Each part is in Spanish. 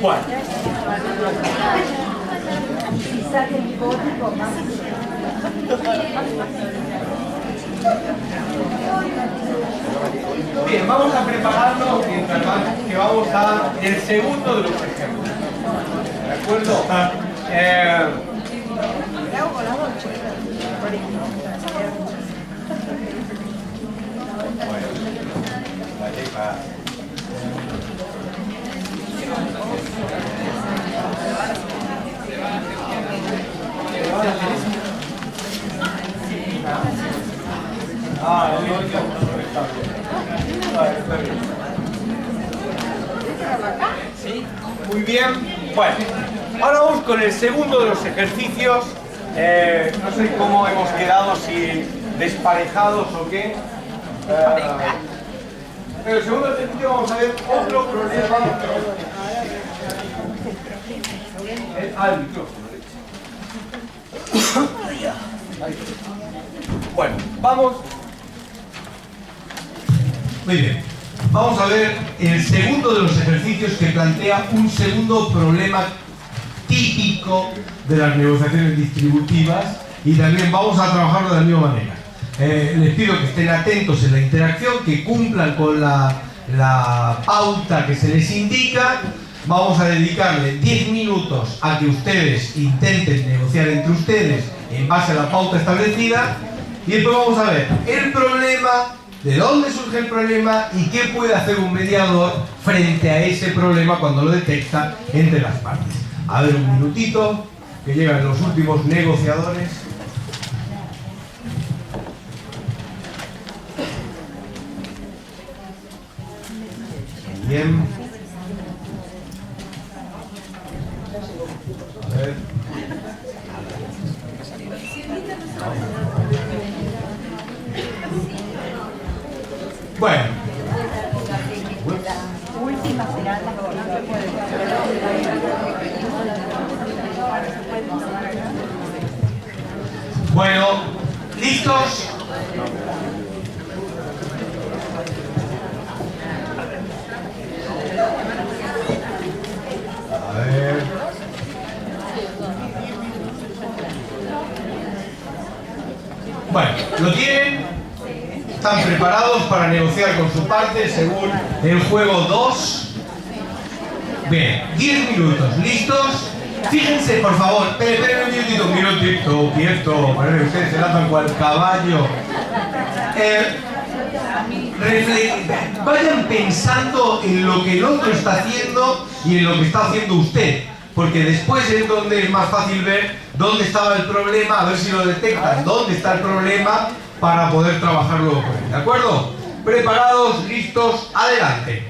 ¿Cuál? Bien, vamos a prepararnos mientras que vamos a el segundo de los ejemplos. ¿De acuerdo? Muy bien. Bueno, ahora vamos con el segundo de los ejercicios. No sé cómo hemos quedado, si desparejados o qué. En el segundo ejercicio vamos a ver otro problema. El micrófono. Bueno, vamos. Muy bien. Vamos a ver el segundo de los ejercicios que plantea un segundo problema típico de las negociaciones distributivas, y también vamos a trabajarlo de la misma manera. Les pido que estén atentos en la interacción, que cumplan con la pauta que se les indica. Vamos a dedicarle 10 minutos a que ustedes intenten negociar entre ustedes en base a la pauta establecida, y después vamos a ver el problema, de dónde surge el problema y qué puede hacer un mediador frente a ese problema cuando lo detecta entre las partes. A ver, un minutito, que llegan los últimos negociadores. Bien. A ver. Bueno. Bueno, ¿listos? A ver. Bueno, ¿lo tienen? ¿Están preparados para negociar con su parte según el juego 2? Bien, 10 minutos, ¿listos? Fíjense, por favor, esperen un minutito, quieto, ustedes se lanzan cual caballo. Vayan pensando en lo que el otro está haciendo y en lo que está haciendo usted, porque después es donde es más fácil ver dónde estaba el problema, a ver si lo detectan, dónde está el problema, para poder trabajar luego con él. ¿De acuerdo? ¿Preparados? ¿Listos? ¡Adelante!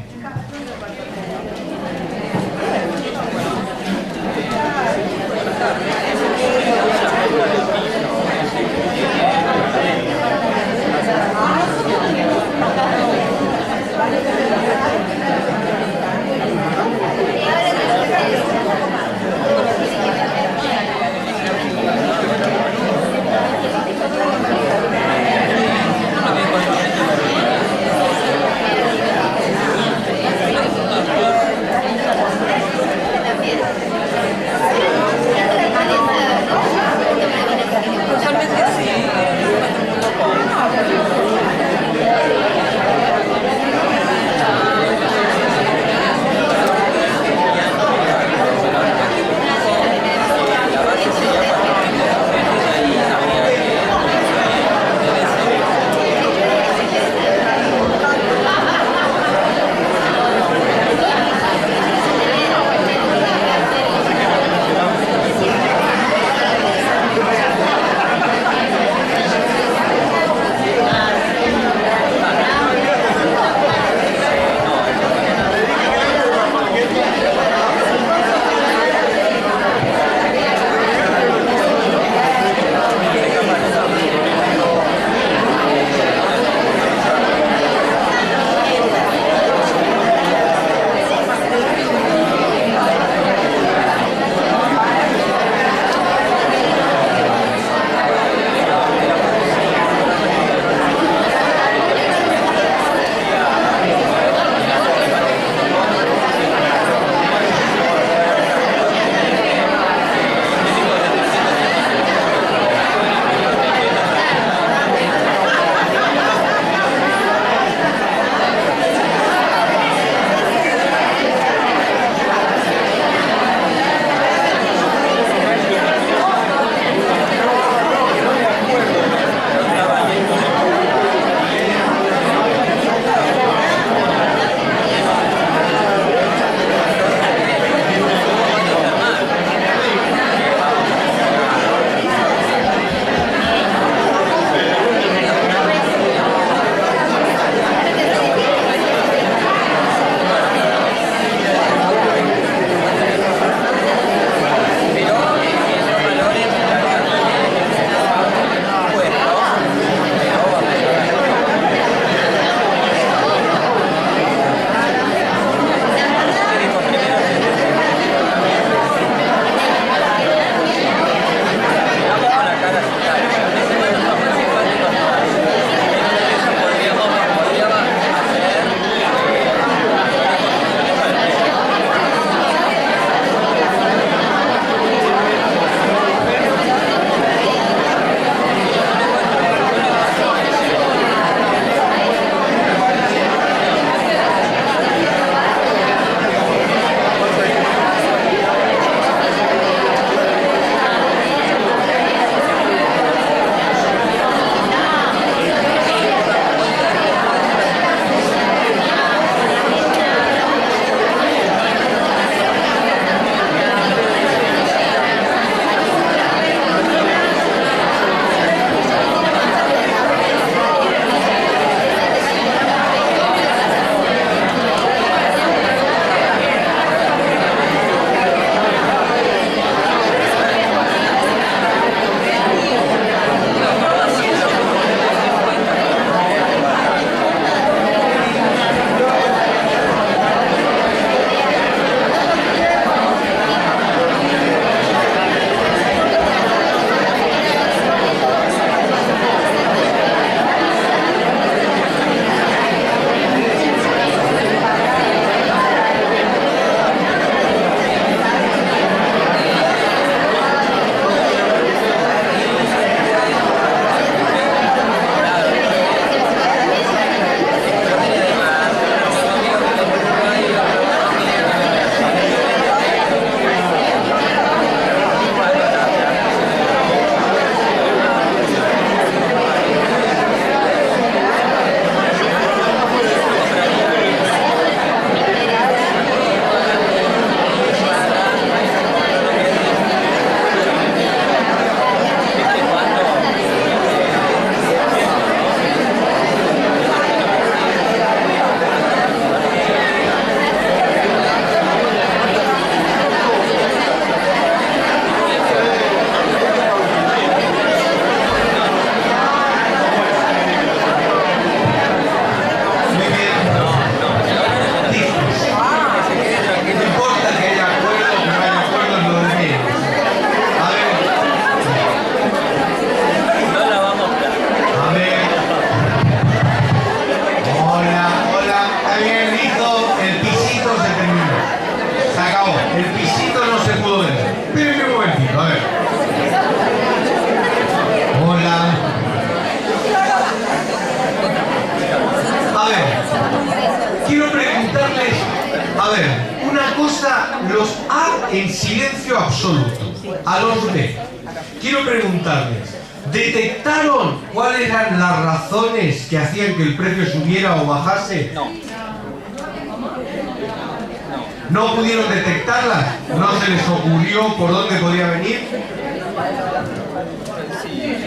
A ver, una cosa, los A en silencio absoluto, a los B. Quiero preguntarles, ¿detectaron cuáles eran las razones que hacían que el precio subiera o bajase? No. ¿No pudieron detectarlas? ¿No se les ocurrió por dónde podía venir?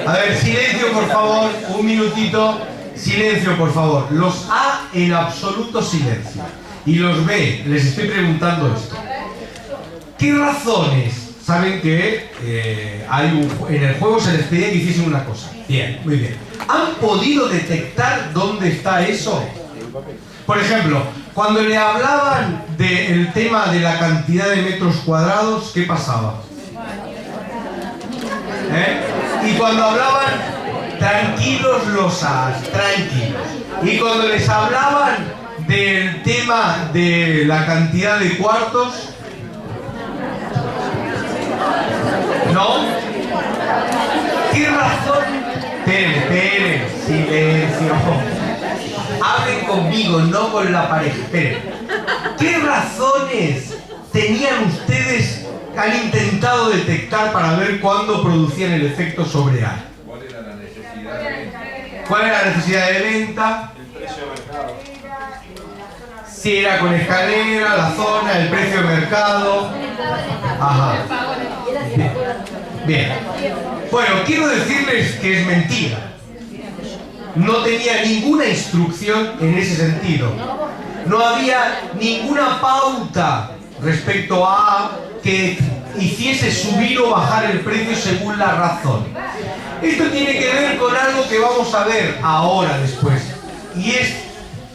A ver, silencio por favor, un minutito. Silencio por favor. Los A en absoluto silencio. Y los B, les estoy preguntando esto. ¿Qué razones? Saben que en el juego se les pedía que hiciesen una cosa. Bien, muy bien. ¿Han podido detectar dónde está eso? Por ejemplo, cuando le hablaban del tema de la cantidad de metros cuadrados, ¿qué pasaba? Y cuando hablaban, tranquilos los As, tranquilos. Y cuando les hablaban del tema de la cantidad de cuartos, ¿no? ¿Qué razón? Esperen, silencio. Hablen conmigo, no con la pareja. Esperen. ¿Qué razones tenían ustedes que han intentado detectar para ver cuándo producían el efecto sobre A? ¿Cuál era la necesidad de venta? ¿Cuál era la necesidad de venta? El precio de mercado. Si era con escalera, la zona, el precio de mercado. Ajá. Bien. Bueno, quiero decirles que es mentira. No tenía ninguna instrucción en ese sentido. No había ninguna pauta respecto a que hiciese subir o bajar el precio según la razón. Esto tiene que ver con algo que vamos a ver ahora después. Y es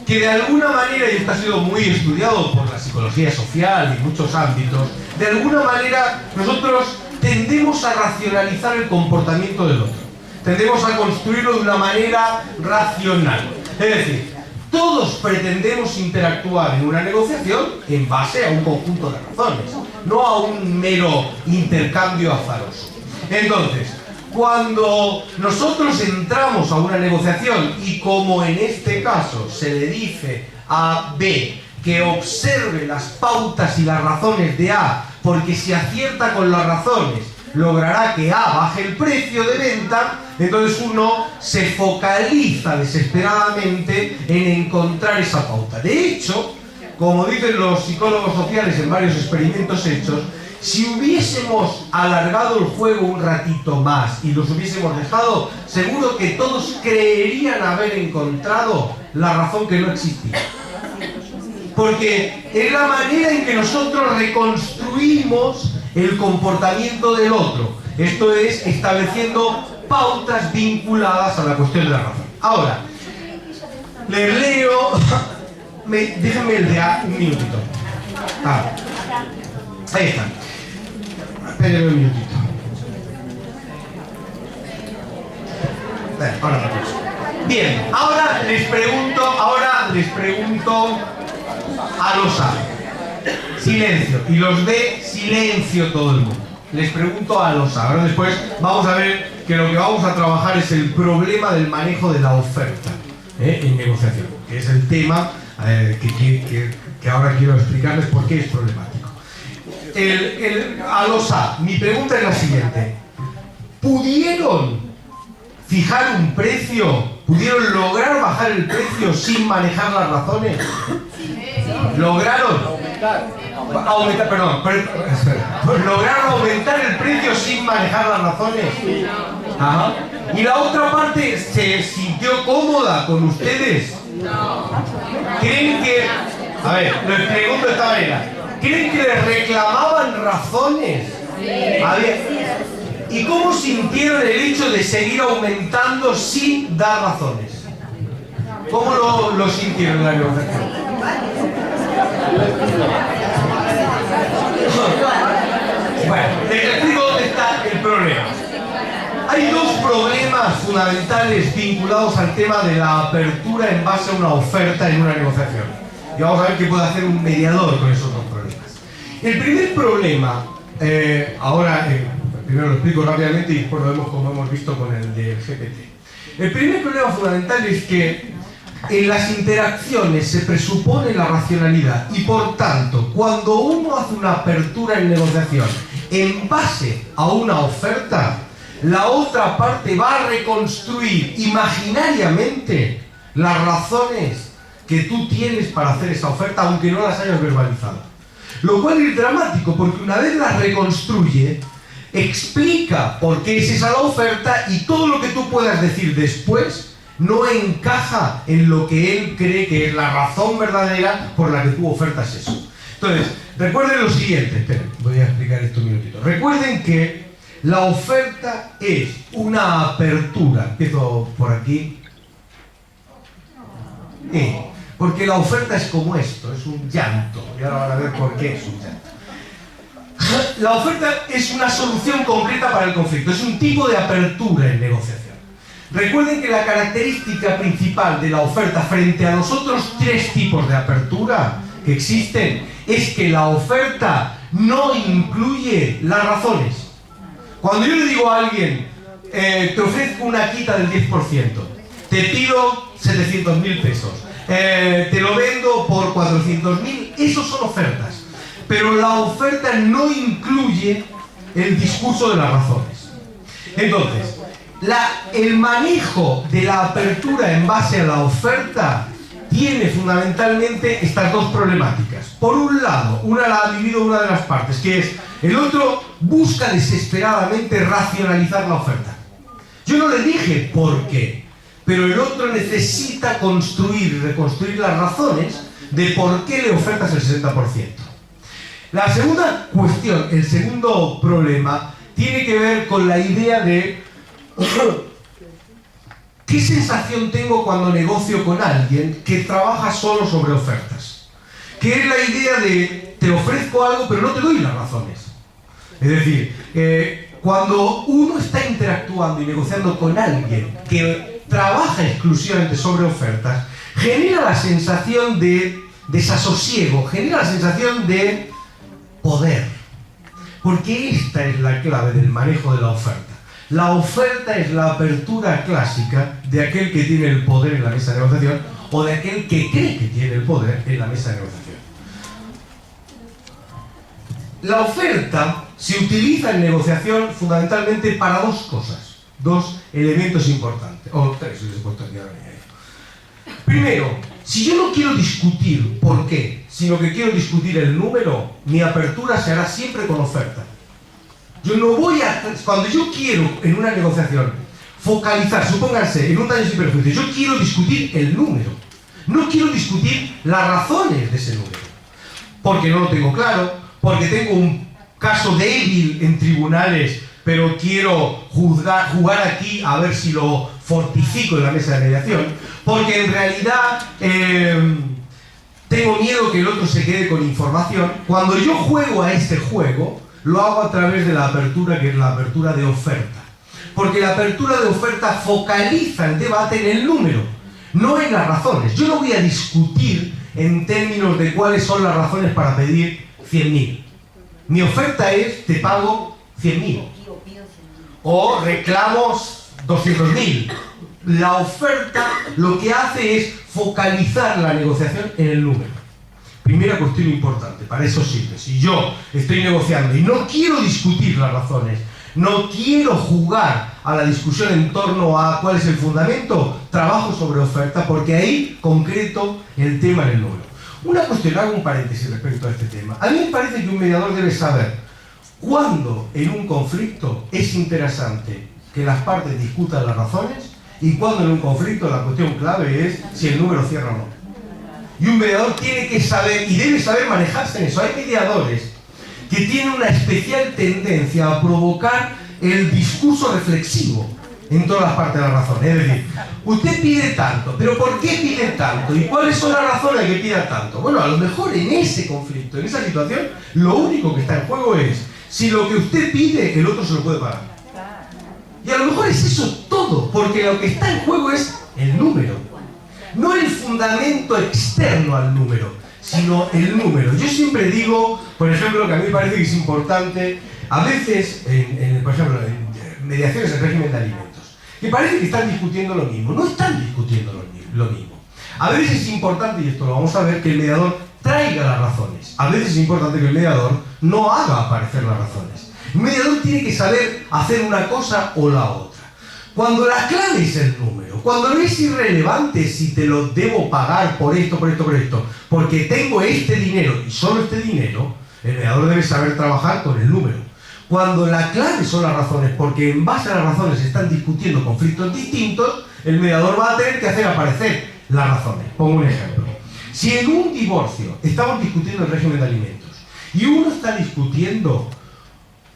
que de alguna manera, y esto ha sido muy estudiado por la psicología social y muchos ámbitos, de alguna manera nosotros tendemos a racionalizar el comportamiento del otro. Tendemos a construirlo de una manera racional. Es decir, todos pretendemos interactuar en una negociación en base a un conjunto de razones, no a un mero intercambio azaroso. Entonces, cuando nosotros entramos a una negociación y como en este caso se le dice a B que observe las pautas y las razones de A, porque si acierta con las razones logrará que A baje el precio de venta, entonces uno se focaliza desesperadamente en encontrar esa pauta. De hecho, como dicen los psicólogos sociales en varios experimentos hechos, si hubiésemos alargado el juego un ratito más y los hubiésemos dejado, seguro que todos creerían haber encontrado la razón que no existía. Porque es la manera en que nosotros reconstruimos el comportamiento del otro. Esto es, estableciendo pautas vinculadas a la cuestión de la razón. Ahora, les leo... déjenme el de A un minutito. Ahí está. Espérenme un minutito. Ahora vamos. Bien, ahora les pregunto a los A. Silencio. Y los B, silencio todo el mundo. Les pregunto a los A. Ahora después vamos a ver que lo que vamos a trabajar es el problema del manejo de la oferta en negociación, que es el tema que ahora quiero explicarles por qué es problemático. A los A, mi pregunta es la siguiente. ¿Pudieron fijar un precio? ¿Pudieron lograr bajar el precio sin manejar las razones? ¿Lograron? Aumentar, perdón, espera. ¿Lograron aumentar el precio sin manejar las razones? Ajá. ¿Y la otra parte se sintió cómoda con ustedes? ¿Creen que... A ver, les pregunto de esta manera. ¿Creen que les reclamaban razones? A ver, ¿y cómo sintieron el hecho de seguir aumentando sin dar razones? ¿Cómo lo sintieron en la negociación? Bueno, les explico dónde está el problema. Hay dos problemas fundamentales vinculados al tema de la apertura en base a una oferta en una negociación. Y vamos a ver qué puede hacer un mediador con esos dos problemas. El primer problema, primero lo explico rápidamente y después lo vemos como hemos visto con el de GPT. El primer problema fundamental es que en las interacciones se presupone la racionalidad y por tanto, cuando uno hace una apertura en negociación en base a una oferta, la otra parte va a reconstruir imaginariamente las razones que tú tienes para hacer esa oferta, aunque no las hayas verbalizado. Lo cual es dramático, porque una vez las reconstruye, explica por qué es esa la oferta y todo lo que tú puedas decir después no encaja en lo que él cree que es la razón verdadera por la que tú ofertas eso. Entonces, recuerden lo siguiente, esperen, voy a explicar esto un minutito. Recuerden que la oferta es una apertura. Empiezo por aquí. Porque la oferta es como esto, es un llanto. Y ahora van a ver por qué es un llanto. La oferta es una solución concreta para el conflicto, es un tipo de apertura en negociación. Recuerden que la característica principal de la oferta frente a los otros tres tipos de apertura que existen es que la oferta no incluye las razones. Cuando yo le digo a alguien, te ofrezco una quita del 10%, te pido 700.000 pesos, te lo vendo por 400.000, esos son ofertas. Pero la oferta no incluye el discurso de las razones. Entonces, el manejo de la apertura en base a la oferta tiene fundamentalmente estas dos problemáticas. Por un lado, una la ha vivido una de las partes, que es el otro busca desesperadamente racionalizar la oferta. Yo no le dije por qué, pero el otro necesita construir y reconstruir las razones de por qué le ofertas el 60%. La segunda cuestión, el segundo problema, tiene que ver con la idea de ¿qué sensación tengo cuando negocio con alguien que trabaja solo sobre ofertas? Que es la idea de te ofrezco algo pero no te doy las razones. Es decir, cuando uno está interactuando y negociando con alguien que trabaja exclusivamente sobre ofertas, genera la sensación de desasosiego, genera la sensación de poder. Porque esta es la clave del manejo de la oferta. La oferta es la apertura clásica de aquel que tiene el poder en la mesa de negociación o de aquel que cree que tiene el poder en la mesa de negociación. La oferta se utiliza en negociación fundamentalmente para dos cosas, dos elementos importantes, o tres importantes. Primero, si yo no quiero discutir por qué, sino que quiero discutir el número, mi apertura se hará siempre con oferta. Yo no voy a... Cuando yo quiero en una negociación focalizar, supónganse, en un daño sin perjuicio, yo quiero discutir el número. No quiero discutir las razones de ese número. Porque no lo tengo claro, porque tengo un caso débil en tribunales, pero quiero jugar aquí a ver si lo fortifico en la mesa de mediación, porque en realidad tengo miedo que el otro se quede con información. Cuando yo juego a este juego, lo hago a través de la apertura, que es la apertura de oferta. Porque la apertura de oferta focaliza el debate en el número, no en las razones. Yo no voy a discutir en términos de cuáles son las razones para pedir 100.000. Mi oferta es, te pago 100.000. O reclamos 200.000. La oferta lo que hace es focalizar la negociación en el número. Primera cuestión importante, para eso sirve. Si yo estoy negociando y no quiero discutir las razones, no quiero jugar a la discusión en torno a cuál es el fundamento, trabajo sobre oferta porque ahí concreto el tema en el número. Una cuestión, hago un paréntesis respecto a este tema. A mí me parece que un mediador debe saber cuándo en un conflicto es interesante que las partes discutan las razones y cuándo en un conflicto la cuestión clave es si el número cierra o no. Y un mediador tiene que saber y debe saber manejarse en eso. Hay mediadores que tienen una especial tendencia a provocar el discurso reflexivo en todas las partes de la razón. Es decir, usted pide tanto, pero ¿por qué pide tanto? ¿Y cuáles son las razones de que pida tanto? Bueno, a lo mejor en ese conflicto, en esa situación, lo único que está en juego es si lo que usted pide, el otro se lo puede pagar. Y a lo mejor es eso todo, porque lo que está en juego es el número. No el fundamento externo al número, sino el número. Yo siempre digo, por ejemplo, que a mí me parece que es importante, a veces, por ejemplo, en mediaciones en régimen de alimentos, que parece que están discutiendo lo mismo. No están discutiendo lo mismo. A veces es importante, y esto lo vamos a ver, que el mediador traiga las razones. A veces es importante que el mediador no haga aparecer las razones. El mediador tiene que saber hacer una cosa o la otra. Cuando la clave es el número, cuando no es irrelevante si te lo debo pagar por esto, porque tengo este dinero y solo este dinero, el mediador debe saber trabajar con el número. Cuando la clave son las razones, porque en base a las razones se están discutiendo conflictos distintos, el mediador va a tener que hacer aparecer las razones. Pongo un ejemplo. Si en un divorcio estamos discutiendo el régimen de alimentos y uno está discutiendo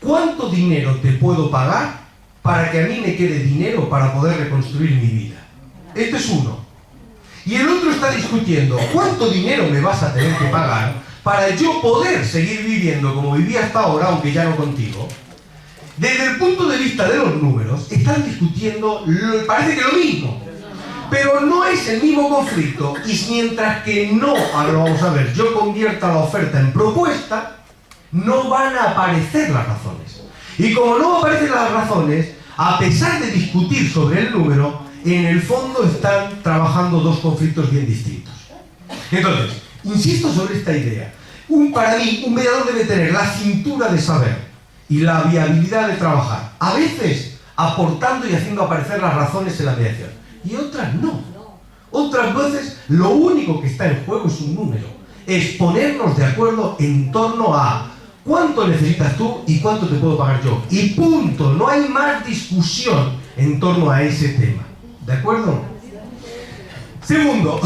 cuánto dinero te puedo pagar para que a mí me quede dinero para poder reconstruir mi vida. Este es uno. Y el otro está discutiendo cuánto dinero me vas a tener que pagar para yo poder seguir viviendo como vivía hasta ahora, aunque ya no contigo. Desde el punto de vista de los números, están discutiendo, parece que lo mismo, pero no es el mismo conflicto, y mientras que no, ahora lo vamos a ver, yo convierta la oferta en propuesta, no van a aparecer las razones. Y como no aparecen las razones, a pesar de discutir sobre el número, en el fondo están trabajando dos conflictos bien distintos. Entonces, insisto sobre esta idea. Para mí, un mediador debe tener la cintura de saber y la viabilidad de trabajar. A veces, aportando y haciendo aparecer las razones en la mediación. Y otras no. Otras veces, lo único que está en juego es un número. Es ponernos de acuerdo en torno a cuánto necesitas tú y cuánto te puedo pagar yo. Y punto. No hay más discusión en torno a ese tema. ¿De acuerdo? Segundo,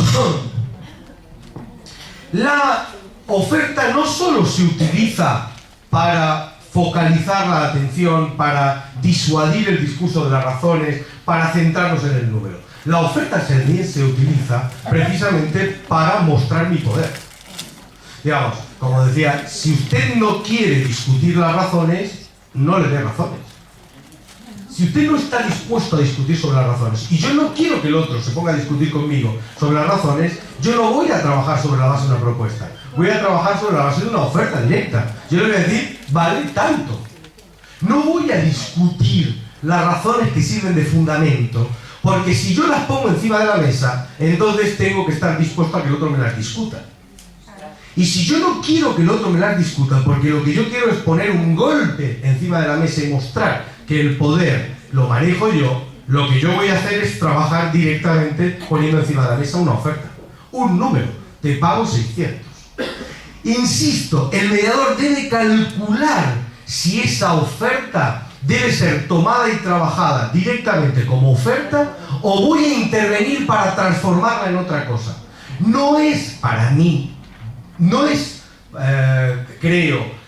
la oferta no solo se utiliza para focalizar la atención, para disuadir el discurso de las razones, para centrarnos en el número. La oferta también se utiliza precisamente para mostrar mi poder. Digamos, como decía, si usted no quiere discutir las razones, no le dé razones. Si usted no está dispuesto a discutir sobre las razones, y yo no quiero que el otro se ponga a discutir conmigo sobre las razones, yo no voy a trabajar sobre la base de una propuesta. Voy a trabajar sobre la base de una oferta directa. Yo le voy a decir, vale tanto. No voy a discutir las razones que sirven de fundamento, porque si yo las pongo encima de la mesa, entonces tengo que estar dispuesto a que el otro me las discuta. Y si yo no quiero que el otro me las discuta, porque lo que yo quiero es poner un golpe encima de la mesa y mostrar que el poder lo manejo yo, lo que yo voy a hacer es trabajar directamente poniendo encima de la mesa una oferta, un número, te pago 600. Insisto, el mediador debe calcular si esa oferta debe ser tomada y trabajada directamente como oferta o voy a intervenir para transformarla en otra cosa. No es para mí, no es, creo,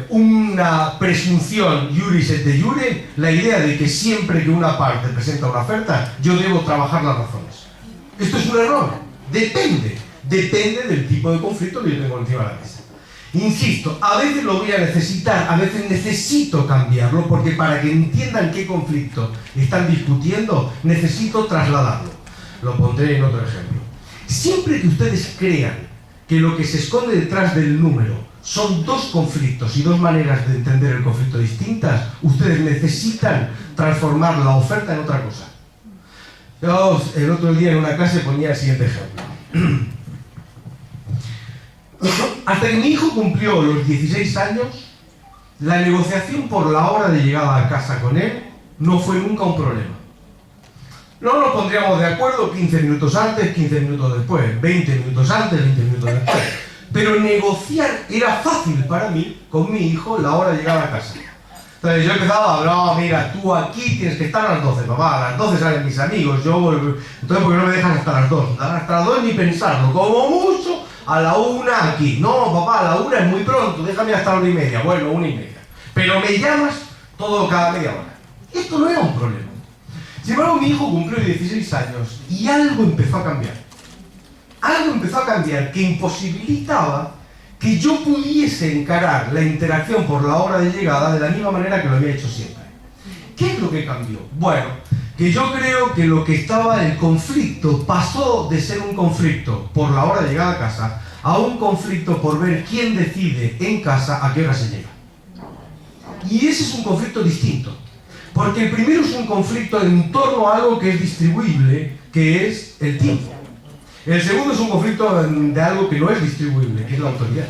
una presunción iuris et de jure la idea de que siempre que una parte presenta una oferta yo debo trabajar las razones. Esto es un error. Depende del tipo de conflicto que yo tengo encima de la mesa. Insisto, a veces lo voy a necesitar, a veces necesito cambiarlo, porque para que entiendan qué conflicto están discutiendo necesito trasladarlo. Lo pondré en otro ejemplo. Siempre que ustedes crean que lo que se esconde detrás del número son dos conflictos y dos maneras de entender el conflicto distintas, ustedes necesitan transformar la oferta en otra cosa. Yo el otro día en una clase ponía el siguiente ejemplo. Hasta que mi hijo cumplió los 16 años, la negociación por la hora de llegada a casa con él no fue nunca un problema. No nos pondríamos de acuerdo 15 minutos antes, 15 minutos después, 20 minutos antes, 20 minutos después. Pero negociar era fácil para mí con mi hijo la hora de llegar a casa. Entonces yo empezaba, no, mira, tú aquí tienes que estar a las 12, papá, a las 12 salen mis amigos, entonces ¿por qué no me dejas hasta las 2? Hasta las 2 ni pensarlo, como mucho a la 1 aquí. No, papá, a la 1 es muy pronto, déjame hasta la 1:30, bueno, 1:30. Pero me llamas todo cada media hora. Esto no era un problema. Sin embargo, mi hijo cumplió 16 años y algo empezó a cambiar. Algo empezó a cambiar que imposibilitaba que yo pudiese encarar la interacción por la hora de llegada de la misma manera que lo había hecho siempre. ¿Qué es lo que cambió? Bueno, que yo creo que lo que estaba el conflicto pasó de ser un conflicto por la hora de llegar a casa a un conflicto por ver quién decide en casa a qué hora se llega. Y ese es un conflicto distinto. Porque el primero es un conflicto en torno a algo que es distribuible, que es el tiempo. El segundo es un conflicto de algo que no es distribuible, que es la autoridad.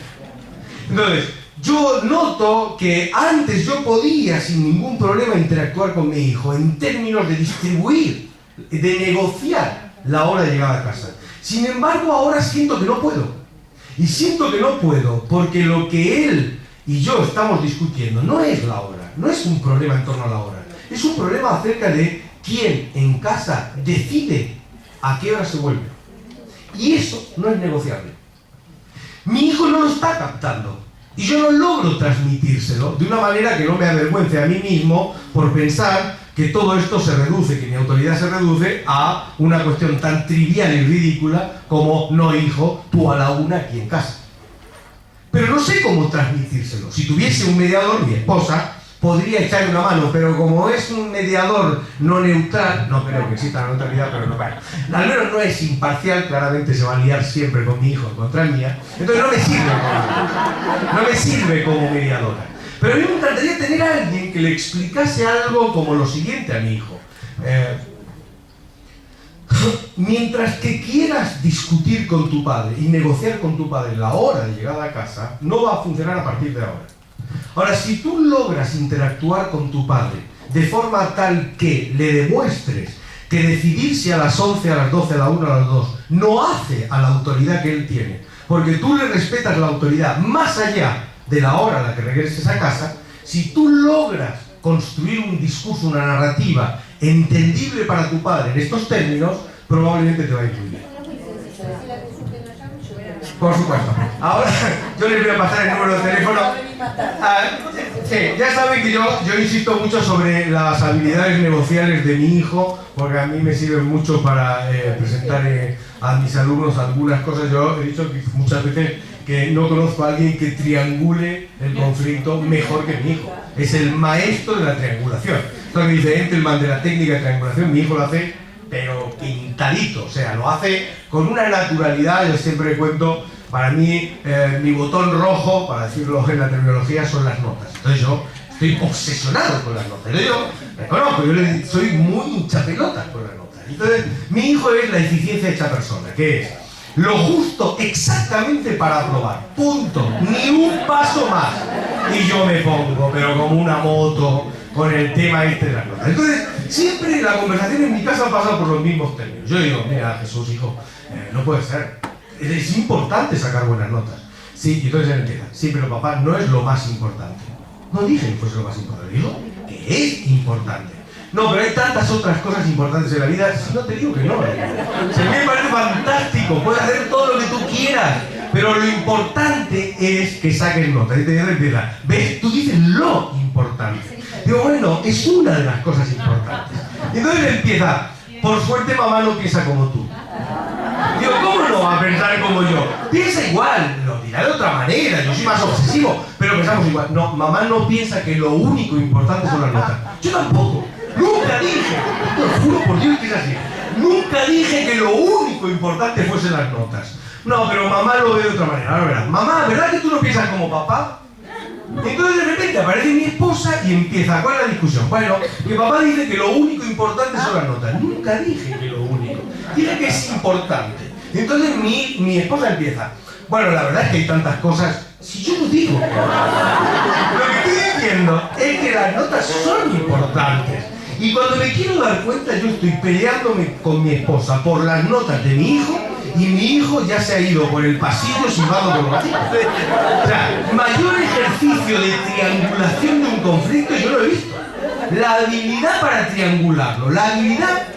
Entonces, yo noto que antes yo podía sin ningún problema interactuar con mi hijo en términos de distribuir, de negociar la hora de llegada a casa. Sin embargo, ahora siento que no puedo. Y siento que no puedo porque lo que él y yo estamos discutiendo no es la hora, no es un problema en torno a la hora. Es un problema acerca de quién en casa decide a qué hora se vuelve. Y eso no es negociable. Mi hijo no lo está captando. Y yo no logro transmitírselo de una manera que no me avergüence a mí mismo por pensar que todo esto se reduce, que mi autoridad se reduce a una cuestión tan trivial y ridícula como: no, hijo, tú a la 1 aquí en casa. Pero no sé cómo transmitírselo. Si tuviese un mediador, mi esposa podría echarle una mano, pero como es un mediador no neutral, no creo que exista la neutralidad, pero no, bueno, al menos no es imparcial, claramente se va a liar siempre con mi hijo en contra mía, entonces no me sirve como mediadora. Pero a mí me encantaría tener a alguien que le explicase algo como lo siguiente a mi hijo. Mientras que quieras discutir con tu padre y negociar con tu padre la hora de llegada a casa, no va a funcionar a partir de ahora. Ahora, si tú logras interactuar con tu padre de forma tal que le demuestres que decidirse a las 11, a las 12, a la 1, a las 2 no hace a la autoridad que él tiene, porque tú le respetas la autoridad más allá de la hora a la que regreses a casa, si tú logras construir un discurso, una narrativa entendible para tu padre en estos términos, probablemente te va a ir muy bien. Por supuesto. Ahora yo les voy a pasar el número de teléfono. Sí, ya saben que yo insisto mucho sobre las habilidades negociales de mi hijo, porque a mí me sirven mucho para presentar a mis alumnos algunas cosas. Yo he dicho que muchas veces que no conozco a alguien que triangule el conflicto mejor que mi hijo. Es el maestro de la triangulación. Esto que dice Entelman de la técnica de triangulación, mi hijo lo hace pero pintadito, o sea, lo hace con una naturalidad. Yo siempre cuento, para mí, mi botón rojo, para decirlo en la terminología, son las notas. Entonces yo estoy obsesionado con las notas. Yo reconozco, soy muy hinchapelotas con las notas. Entonces, mi hijo es la eficiencia hecha persona, que es lo justo exactamente para aprobar. Punto. Ni un paso más. Y yo me pongo, pero como una moto, con el tema este de las notas. Entonces, siempre la conversación en mi casa ha pasado por los mismos términos. Yo digo: mira, Jesús, hijo, no puede ser. Es importante sacar buenas notas. Sí, y entonces él empieza: sí, pero papá, no es lo más importante. No dije que fuese lo más importante, digo que es importante. No, pero hay tantas otras cosas importantes en la vida, si no te digo que no. Se me parece fantástico, puedes hacer todo lo que tú quieras, pero lo importante es que saques notas. Y te empieza: ¿ves? Tú dices lo importante. Digo: bueno, es una de las cosas importantes. Y entonces empieza: por suerte mamá no piensa como tú. Digo: ¿cómo no va a pensar como yo? Piensa igual, lo dirá de otra manera, yo soy más obsesivo, pero pensamos igual. No, mamá no piensa que lo único importante son las notas. Yo tampoco. Nunca dije, te lo juro por Dios que es así, nunca dije que lo único importante fuesen las notas. No, pero mamá lo ve de otra manera. Ahora verás: mamá, ¿verdad que tú no piensas como papá? Entonces de repente aparece mi esposa y empieza: ¿cuál es la discusión? Bueno, que papá dice que lo único importante son las notas. Nunca dije que lo único, dije que es importante. Entonces mi esposa empieza: bueno, la verdad es que hay tantas cosas. Si yo lo digo, lo que estoy diciendo es que las notas son importantes. Y cuando me quiero dar cuenta, yo estoy peleándome con mi esposa por las notas de mi hijo, y mi hijo ya se ha ido por el pasillo silbando por los pasillos. O sea, mayor ejercicio de triangulación de un conflicto yo lo he visto. La habilidad para triangularlo, la habilidad,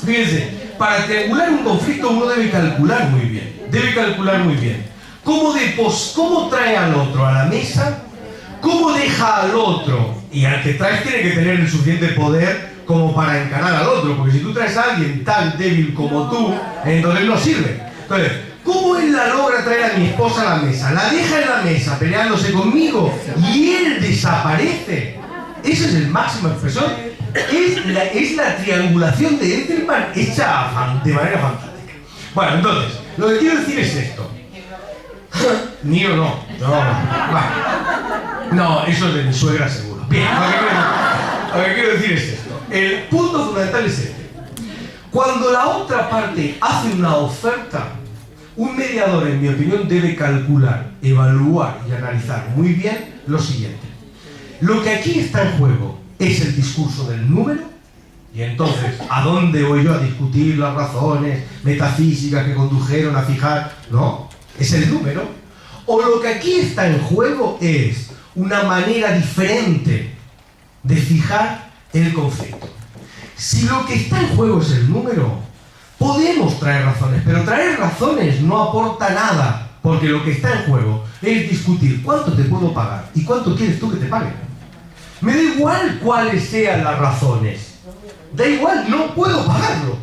fíjense, para triangular un conflicto uno debe calcular muy bien. Debe calcular muy bien cómo trae al otro a la mesa, cómo deja al otro, y al que traes tiene que tener el suficiente poder como para encarar al otro, porque si tú traes a alguien tan débil como tú, entonces no sirve. Entonces, ¿cómo él la logra traer a mi esposa a la mesa? La deja en la mesa peleándose conmigo y él desaparece. Esa es el máximo expresión. Es la triangulación de Entelman hecha de manera fantástica. Bueno, entonces, lo que quiero decir es esto. Mío no. No, eso es de mi suegra seguro. Bien, lo que quiero decir es esto. El punto fundamental es este. Cuando la otra parte hace una oferta, un mediador, en mi opinión, debe calcular, evaluar y analizar muy bien lo siguiente. Lo que aquí está en juego es el discurso del número, y entonces, ¿a dónde voy yo a discutir las razones metafísicas que condujeron a fijar? No, es el número. O lo que aquí está en juego es una manera diferente de fijar el conflicto. Si lo que está en juego es el número, podemos traer razones, pero traer razones no aporta nada, porque lo que está en juego es discutir cuánto te puedo pagar y cuánto quieres tú que te pague. Me da igual cuáles sean las razones, da igual, no puedo pagarlo.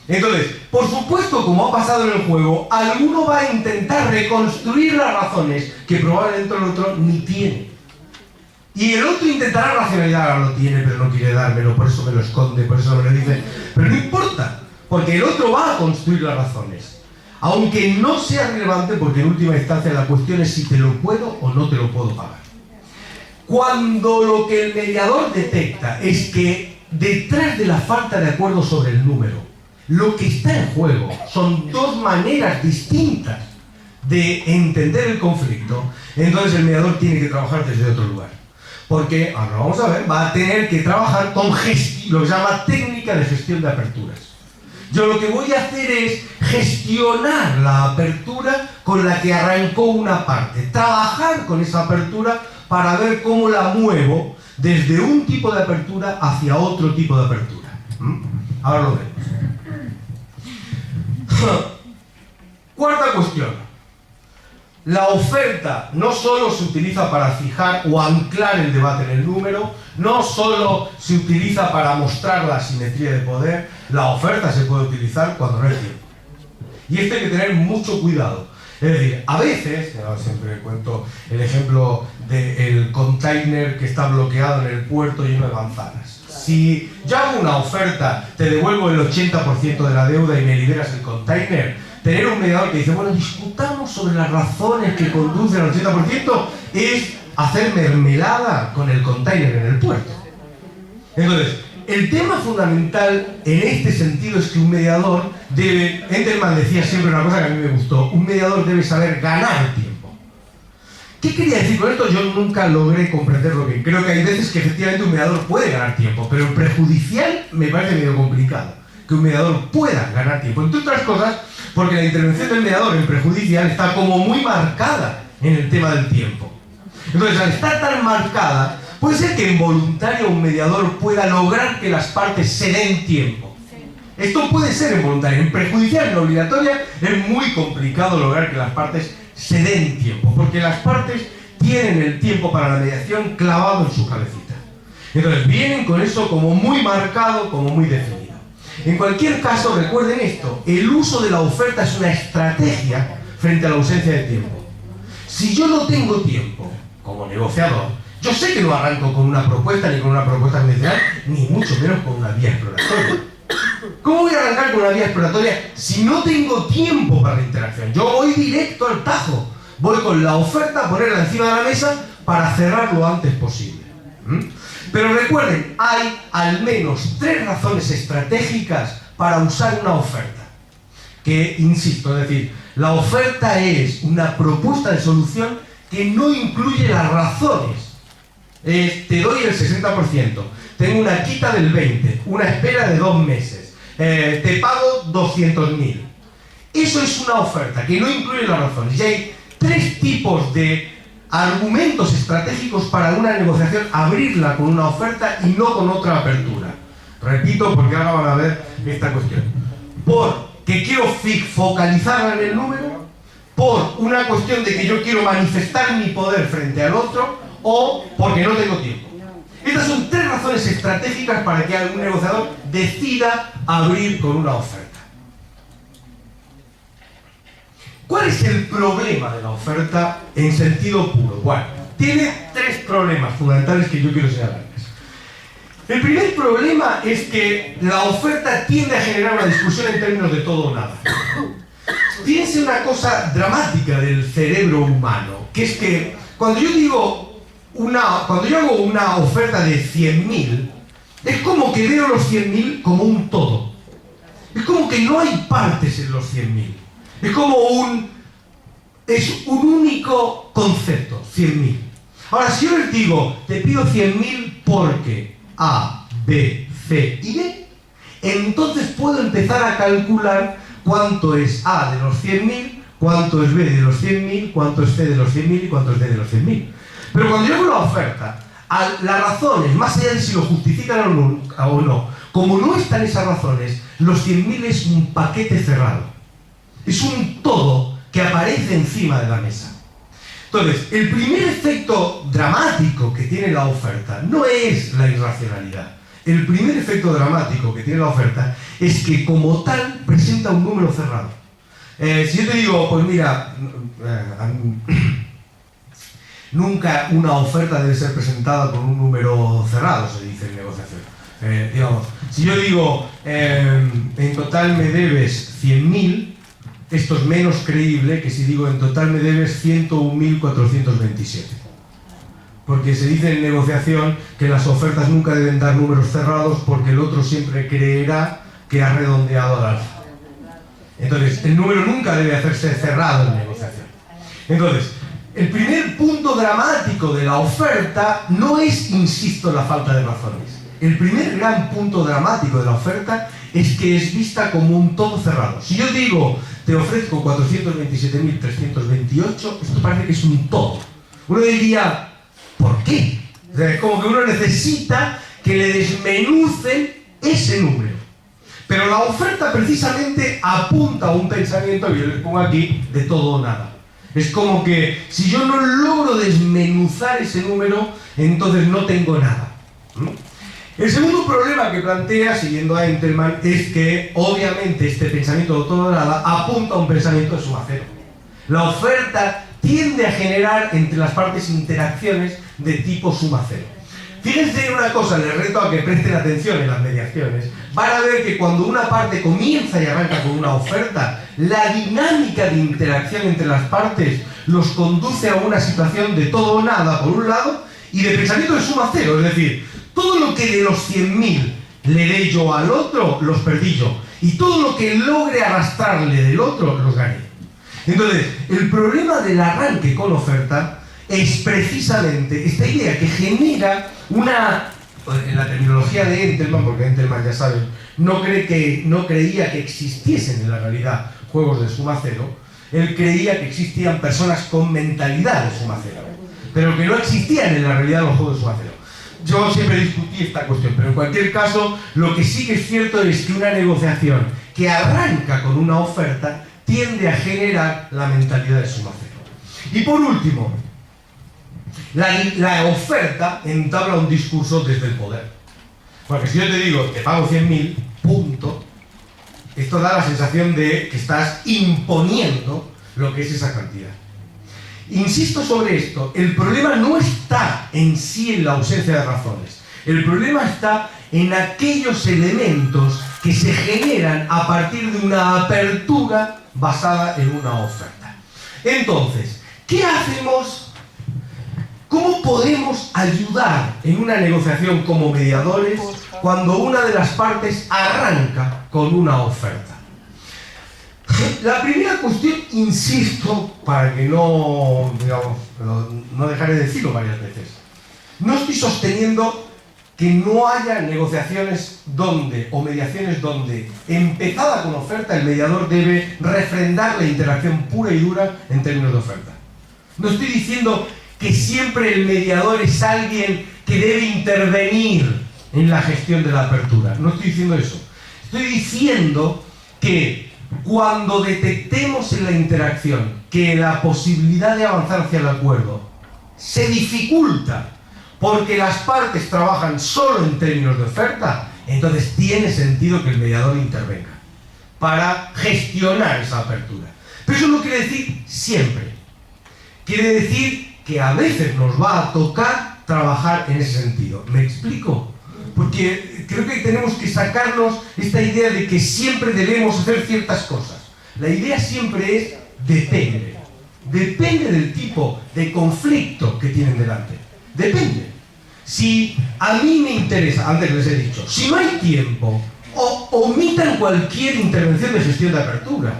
Entonces, por supuesto, como ha pasado en el juego, alguno va a intentar reconstruir las razones que probablemente el otro ni tiene. Y el otro intentará racionalizar, lo tiene, pero no quiere dármelo, por eso me lo esconde, por eso me lo dice. Pero no importa, porque el otro va a construir las razones. Aunque no sea relevante, porque en última instancia la cuestión es si te lo puedo o no te lo puedo pagar. Cuando lo que el mediador detecta es que detrás de la falta de acuerdo sobre el número, lo que está en juego son dos maneras distintas de entender el conflicto, entonces el mediador tiene que trabajar desde otro lugar. Porque, ahora lo vamos a ver, va a tener que trabajar con lo que se llama técnica de gestión de aperturas. Yo lo que voy a hacer es gestionar la apertura con la que arrancó una parte, trabajar con esa apertura para ver cómo la muevo desde un tipo de apertura hacia otro tipo de apertura. Ahora lo vemos. Cuarta cuestión. La oferta no solo se utiliza para fijar o anclar el debate en el número, no solo se utiliza para mostrar la asimetría de poder, la oferta se puede utilizar cuando no hay tiempo. Y esto hay que tener mucho cuidado. Es decir, a veces, yo siempre cuento el ejemplo del container que está bloqueado en el puerto lleno de manzanas. Si yo hago una oferta, te devuelvo el 80% de la deuda y me liberas el container, tener un mediador que dice, bueno, discutamos sobre las razones que conducen al 80%, es hacer mermelada con el container en el puerto. Entonces, el tema fundamental en este sentido es que un mediador debe, Engelman decía siempre una cosa que a mí me gustó, un mediador debe saber ganar tiempo. ¿Qué quería decir con esto? Yo nunca logré comprenderlo bien. Creo que hay veces que efectivamente un mediador puede ganar tiempo, pero en prejudicial me parece medio complicado que un mediador pueda ganar tiempo. Entre otras cosas, porque la intervención del mediador en prejudicial está como muy marcada en el tema del tiempo. Entonces, al estar tan marcada, puede ser que en voluntario un mediador pueda lograr que las partes se den tiempo. Esto puede ser en voluntario. En prejudicial, en obligatoria, es muy complicado lograr que las partes se den tiempo, porque las partes tienen el tiempo para la mediación clavado en su cabecita. Entonces, vienen con eso como muy marcado, como muy definido. En cualquier caso, recuerden esto, el uso de la oferta es una estrategia frente a la ausencia de tiempo. Si yo no tengo tiempo, como negociador, yo sé que no arranco con una propuesta, ni con una propuesta condicional, ni mucho menos con una vía exploratoria. ¿Cómo voy a arrancar con una vía exploratoria si no tengo tiempo para la interacción? Yo voy directo al tajo, voy con la oferta a ponerla encima de la mesa para cerrar lo antes posible. Pero recuerden, hay al menos 3 razones estratégicas para usar una oferta. Que, insisto, es decir, la oferta es una propuesta de solución que no incluye las razones. Te doy el 60%, tengo una quita del 20%, una espera de 2 meses, te pago 200.000. Eso es una oferta que no incluye las razones. Y hay 3 tipos de argumentos estratégicos para una negociación, abrirla con una oferta y no con otra apertura. Repito, porque ahora van a ver esta cuestión. Porque quiero focalizarla en el número, por una cuestión de que yo quiero manifestar mi poder frente al otro, o porque no tengo tiempo. Estas son 3 razones estratégicas para que algún negociador decida abrir con una oferta. ¿Cuál es el problema de la oferta en sentido puro? Bueno, tiene 3 problemas fundamentales que yo quiero señalarles. El primer problema es que la oferta tiende a generar una discusión en términos de todo o nada. Fíjense una cosa dramática del cerebro humano, que es que cuando yo hago una oferta de 100.000, es como que veo los 100.000 como un todo. Es como que no hay partes en los 100.000. Es como es un único concepto, 100.000. Ahora, si yo les digo, te pido 100.000 porque A, B, C y D, entonces puedo empezar a calcular cuánto es A de los 100.000, cuánto es B de los 100.000, cuánto es C de los 100.000 y cuánto es D de los 100.000. Pero cuando yo hago la oferta, las razones, más allá de si lo justifican o no, como no están esas razones, los 100.000 es un paquete cerrado. Es un todo que aparece encima de la mesa. Entonces, el primer efecto dramático que tiene la oferta no es la irracionalidad. El primer efecto dramático que tiene la oferta es que, como tal, presenta un número cerrado. Si yo te digo, pues mira, nunca una oferta debe ser presentada con un número cerrado, se dice en negociación. Digamos, si yo digo, en total me debes 100.000, esto es menos creíble que si digo en total me debes 101.427. Porque se dice en negociación que las ofertas nunca deben dar números cerrados porque el otro siempre creerá que ha redondeado al alza. Entonces, el número nunca debe hacerse cerrado en negociación. Entonces, el primer punto dramático de la oferta no es, insisto, la falta de razones. El primer gran punto dramático de la oferta es que es vista como un todo cerrado. Si yo digo, te ofrezco 427.328, esto parece que es un todo. Uno diría, ¿por qué? O sea, es como que uno necesita que le desmenucen ese número. Pero la oferta precisamente apunta a un pensamiento, que yo les pongo aquí, de todo o nada. Es como que si yo no logro desmenuzar ese número, entonces no tengo nada. El segundo problema que plantea, siguiendo a Entelman, es que obviamente este pensamiento de todo o nada apunta a un pensamiento de suma cero. La oferta tiende a generar entre las partes interacciones de tipo suma cero. Fíjense en una cosa, les reto a que presten atención en las mediaciones. Van a ver que cuando una parte comienza y arranca con una oferta, la dinámica de interacción entre las partes los conduce a una situación de todo o nada, por un lado, y de pensamiento de suma cero. Es decir, todo lo que de los 100.000 le dé yo al otro, los perdí yo. Y todo lo que logre arrastrarle del otro, los gané. Entonces, el problema del arranque con oferta es precisamente esta idea que genera una... En la terminología de Entelman, porque Entelman, ya saben, no creía que existiesen en la realidad juegos de suma cero. Él creía que existían personas con mentalidad de suma cero, pero que no existían en la realidad los juegos de suma cero. Yo siempre discutí esta cuestión, pero en cualquier caso, lo que sí que es cierto es que una negociación que arranca con una oferta tiende a generar la mentalidad de suma cero. Y por último, la oferta entabla un discurso desde el poder. Porque si yo te digo, te pago 100.000, punto, esto da la sensación de que estás imponiendo lo que es esa cantidad. Insisto sobre esto, el problema no está en sí en la ausencia de razones. El problema está en aquellos elementos que se generan a partir de una apertura basada en una oferta. Entonces, ¿qué hacemos? ¿Cómo podemos ayudar en una negociación como mediadores cuando una de las partes arranca con una oferta? La primera cuestión, insisto, para que no, digamos, no dejaré de decirlo varias veces, no estoy sosteniendo que no haya negociaciones donde, o mediaciones donde, empezada con oferta, el mediador debe refrendar la interacción pura y dura en términos de oferta. No estoy diciendo que siempre el mediador es alguien que debe intervenir en la gestión de la apertura. No estoy diciendo eso. Estoy diciendo que cuando detectemos en la interacción que la posibilidad de avanzar hacia el acuerdo se dificulta porque las partes trabajan solo en términos de oferta, entonces tiene sentido que el mediador intervenga para gestionar esa apertura. Pero eso no quiere decir siempre. Quiere decir que a veces nos va a tocar trabajar en ese sentido. ¿Me explico? Porque creo que tenemos que sacarnos esta idea de que siempre debemos hacer ciertas cosas. La idea siempre es depende. Depende del tipo de conflicto que tienen delante. Depende. Si a mí me interesa, antes les he dicho, si no hay tiempo omitan cualquier intervención de gestión de apertura.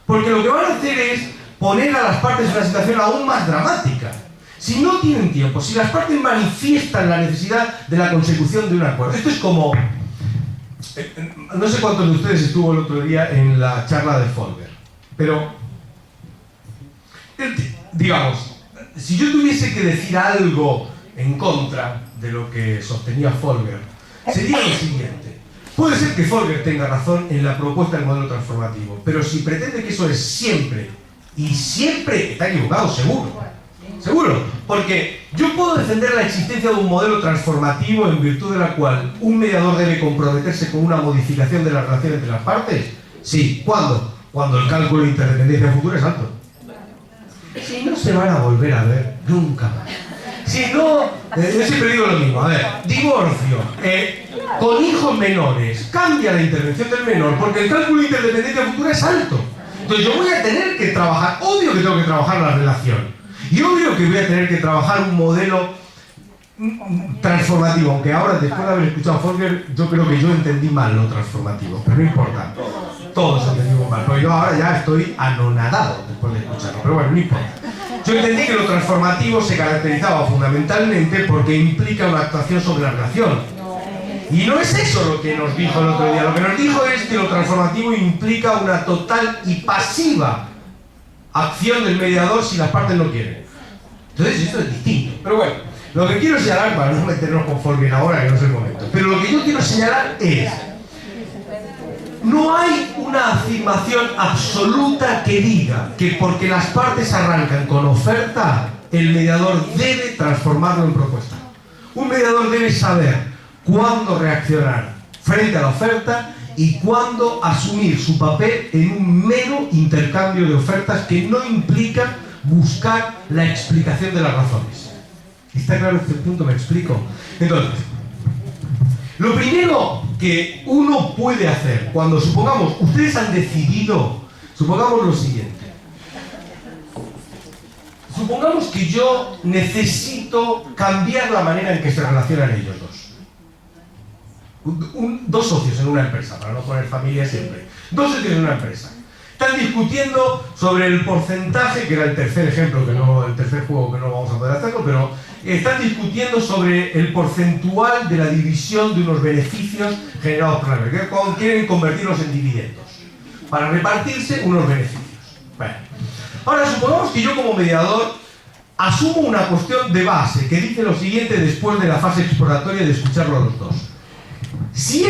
Porque lo que van a hacer es poner a las partes en una situación aún más dramática. Si no tienen tiempo, si las partes manifiestan la necesidad de la consecución de un acuerdo. Esto es como... no sé cuántos de ustedes estuvo el otro día en la charla de Folger, pero... digamos, si yo tuviese que decir algo en contra de lo que sostenía Folger, sería lo siguiente. Puede ser que Folger tenga razón en la propuesta del modelo transformativo, pero si pretende que eso es siempre, y siempre, está equivocado, seguro. Seguro, porque yo puedo defender la existencia de un modelo transformativo en virtud de la cual un mediador debe comprometerse con una modificación de la relación entre las partes. Sí, ¿cuándo? Cuando el cálculo de interdependencia futura es alto. Si no se van a volver a ver nunca más. Si no, yo siempre digo lo mismo, a ver, divorcio, con hijos menores, cambia la intervención del menor porque el cálculo de interdependencia futura es alto. Entonces yo voy a tener que trabajar, obvio que tengo que trabajar la relación, y obvio que voy a tener que trabajar un modelo transformativo, aunque ahora, después de haber escuchado a Folger, yo creo que yo entendí mal lo transformativo, pero no importa, todos entendimos mal, porque yo ahora ya estoy anonadado después de escucharlo, pero bueno, no importa. Yo entendí que lo transformativo se caracterizaba fundamentalmente porque implica una actuación sobre la relación. Y no es eso lo que nos dijo el otro día. Lo que nos dijo es que lo transformativo implica una total y pasiva acción del mediador si las partes no quieren. Entonces esto es distinto. Pero bueno, lo que quiero señalar, para no meternos con Folger ahora, que no es el momento, pero lo que yo quiero señalar es: no hay una afirmación absoluta que diga que porque las partes arrancan con oferta, el mediador debe transformarlo en propuesta. Un mediador debe saber cuándo reaccionar frente a la oferta y cuándo asumir su papel en un mero intercambio de ofertas que no implica buscar la explicación de las razones. ¿Está claro este punto? ¿Me explico? Entonces, lo primero que uno puede hacer cuando, supongamos, ustedes han decidido, supongamos lo siguiente. Supongamos que yo necesito cambiar la manera en que se relacionan ellos dos. Dos socios en una empresa, para no poner familia siempre. Dos socios en una empresa. Están discutiendo sobre el porcentaje, que era el tercer ejemplo, el tercer juego que no vamos a poder hacerlo, pero están discutiendo sobre el porcentual de la división de unos beneficios generados por la empresa. Quieren convertirlos en dividendos para repartirse unos beneficios. Bueno. Ahora, supongamos que yo como mediador asumo una cuestión de base que dice lo siguiente después de la fase exploratoria de escucharlo a los dos. Si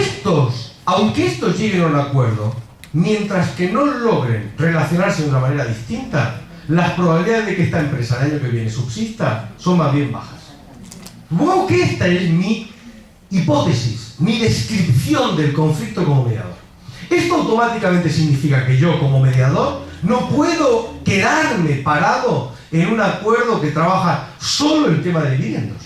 aunque estos lleguen a un acuerdo, mientras que no logren relacionarse de una manera distinta, las probabilidades de que esta empresa el año que viene subsista son más bien bajas. Supongo que esta es mi hipótesis, mi descripción del conflicto como mediador. Esto automáticamente significa que yo como mediador no puedo quedarme parado en un acuerdo que trabaja solo el tema de dividendos.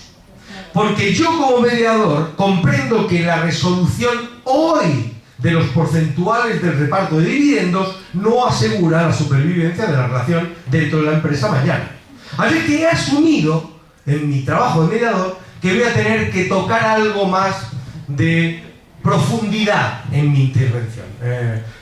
Porque yo como mediador comprendo que la resolución hoy de los porcentuales del reparto de dividendos no asegura la supervivencia de la relación dentro de la empresa mañana. Así que he asumido en mi trabajo de mediador que voy a tener que tocar algo más de profundidad en mi intervención.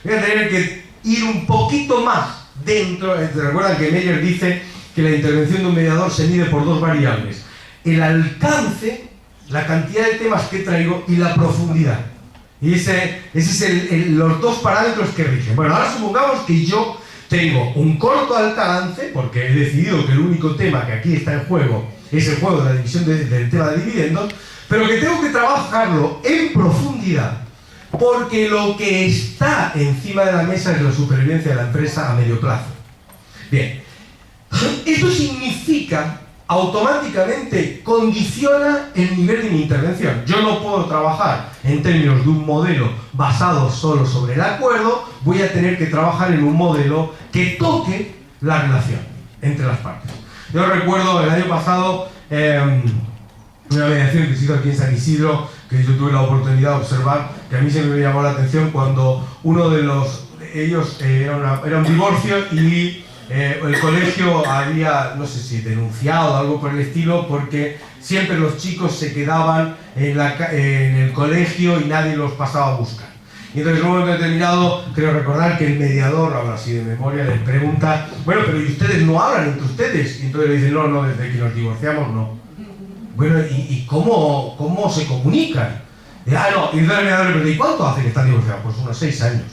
Voy a tener que ir un poquito más dentro. Recuerdan que Meyer dice que la intervención de un mediador se mide por dos variables: el alcance, la cantidad de temas que traigo, y la profundidad. Y ese es los dos parámetros que rigen. Bueno, ahora supongamos que yo tengo un corto alcance, porque he decidido que el único tema que aquí está en juego es el juego de la división del tema de dividendos, pero que tengo que trabajarlo en profundidad, porque lo que está encima de la mesa es la supervivencia de la empresa a medio plazo. Bien, esto significa, automáticamente condiciona el nivel de mi intervención. Yo no puedo trabajar en términos de un modelo basado solo sobre el acuerdo, voy a tener que trabajar en un modelo que toque la relación entre las partes. Yo recuerdo el año pasado una mediación que se hizo aquí en San Isidro, que yo tuve la oportunidad de observar, que a mí siempre me llamó la atención cuando uno de ellos era un divorcio y el colegio había, no sé si denunciado o algo por el estilo, porque siempre los chicos se quedaban en el colegio y nadie los pasaba a buscar. Y entonces en un momento determinado, creo recordar que el mediador, ahora así de memoria, les pregunta, bueno, pero ¿y ustedes no hablan entre ustedes? Y entonces le dicen, no, desde que nos divorciamos no. Bueno, ¿y cómo se comunican? Y entonces el mediador le pregunta, ¿y cuánto hace que están divorciados? Pues unos 6 años.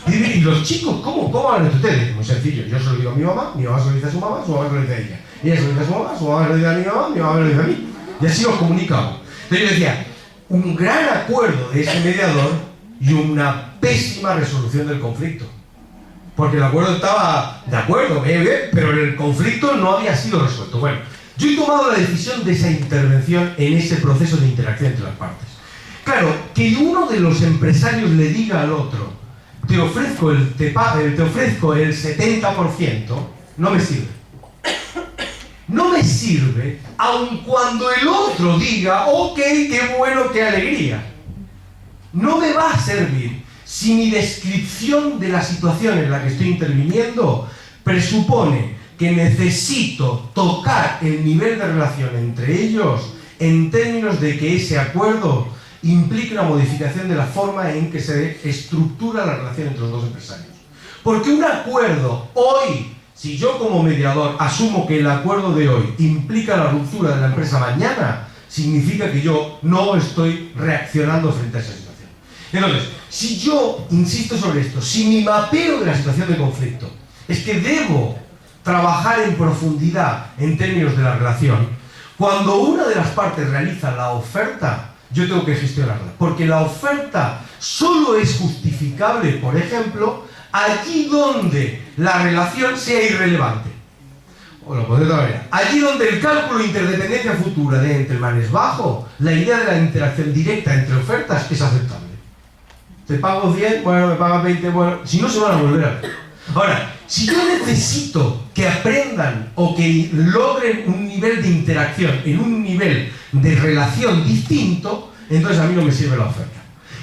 Y los chicos, ¿cómo hablan entre ustedes? Muy sencillo, yo se lo digo a mi mamá se lo dice a su mamá se lo dice a ella. Ella se lo dice a su mamá se lo dice a mi mamá me lo dice a mí. Y así nos comunicamos. Entonces yo decía, un gran acuerdo de ese mediador y una pésima resolución del conflicto. Porque el acuerdo estaba de acuerdo, pero el conflicto no había sido resuelto. Bueno, yo he tomado la decisión de esa intervención en ese proceso de interacción entre las partes. Claro, que uno de los empresarios le diga al otro, te ofrezco el 70%, no me sirve. No me sirve, aun cuando el otro diga, ok, qué bueno, qué alegría. No me va a servir si mi descripción de la situación en la que estoy interviniendo presupone que necesito tocar el nivel de relación entre ellos en términos de que ese acuerdo implique una modificación de la forma en que se estructura la relación entre los dos empresarios. Porque un acuerdo hoy, si yo como mediador asumo que el acuerdo de hoy implica la ruptura de la empresa mañana, significa que yo no estoy reaccionando frente a esa situación. Entonces, si yo insisto sobre esto, si mi mapeo de la situación de conflicto es que debo trabajar en profundidad en términos de la relación, cuando una de las partes realiza la oferta, yo tengo que gestionarla, porque la oferta solo es justificable, por ejemplo, allí donde la relación sea irrelevante. O lo podré todavía. Allí donde el cálculo de interdependencia futura de Entelman es bajo, la idea de la interacción directa entre ofertas es aceptable. Te pago 100, bueno, me pagas 20, bueno, si no se van a volver a ver. Ahora, si yo necesito que aprendan o que logren un nivel de interacción en un nivel de relación distinto, entonces a mí no me sirve la oferta.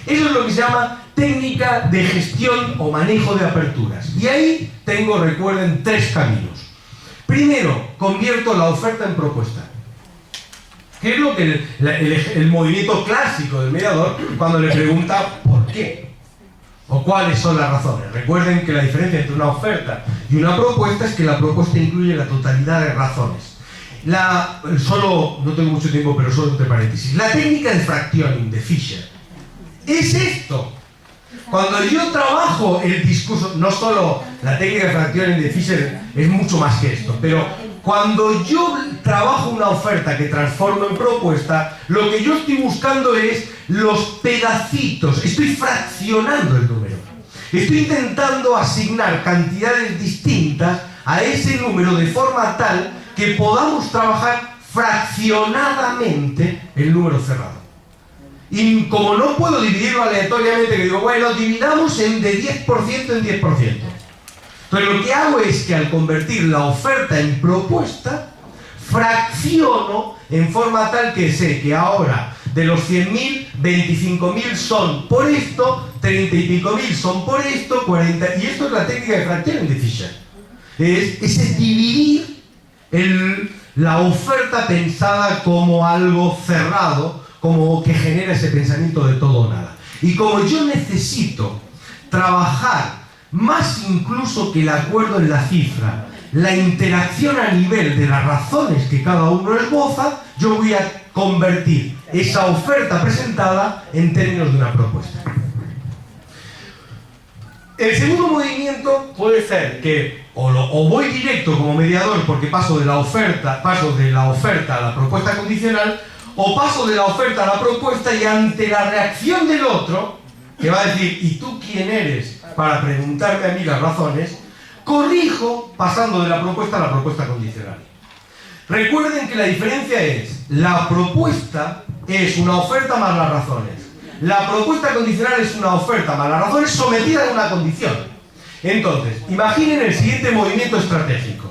Eso es lo que se llama técnica de gestión o manejo de aperturas. Y ahí tengo, recuerden, 3 caminos. Primero, convierto la oferta en propuesta. ¿Qué es lo que el movimiento clásico del mediador cuando le pregunta ¿por qué? ¿O cuáles son las razones? Recuerden que la diferencia entre una oferta y una propuesta es que la propuesta incluye la totalidad de razones. No tengo mucho tiempo, pero solo entre paréntesis. La técnica de fractioning de Fisher es esto. Cuando yo trabajo el discurso, no solo la técnica de fractioning de Fisher es mucho más que esto, pero cuando yo trabajo una oferta que transformo en propuesta, lo que yo estoy buscando es los pedacitos, estoy fraccionando el número. Estoy intentando asignar cantidades distintas a ese número de forma tal que podamos trabajar fraccionadamente el número cerrado. Y como no puedo dividirlo aleatoriamente, que digo, bueno, dividamos de 10% en 10%. Entonces lo que hago es que al convertir la oferta en propuesta, fracciono en forma tal que sé que ahora de los 100.000, 25.000 son por esto, 30 y pico mil son por esto, 40... Y esto es la técnica de fractioning de Fisher. Es dividir la oferta pensada como algo cerrado, como que genera ese pensamiento de todo o nada. Y como yo necesito trabajar más incluso que el acuerdo en la cifra, la interacción a nivel de las razones que cada uno esboza, yo voy a convertir esa oferta presentada en términos de una propuesta. El segundo movimiento puede ser que o voy directo como mediador porque paso de la oferta a la propuesta condicional, o paso de la oferta a la propuesta y ante la reacción del otro, que va a decir, ¿y tú quién eres para preguntarme a mí las razones?, corrijo pasando de la propuesta a la propuesta condicional. Recuerden que la diferencia es, la propuesta es una oferta más las razones. La propuesta condicional es una oferta más las razones sometida a una condición. Entonces, imaginen el siguiente movimiento estratégico.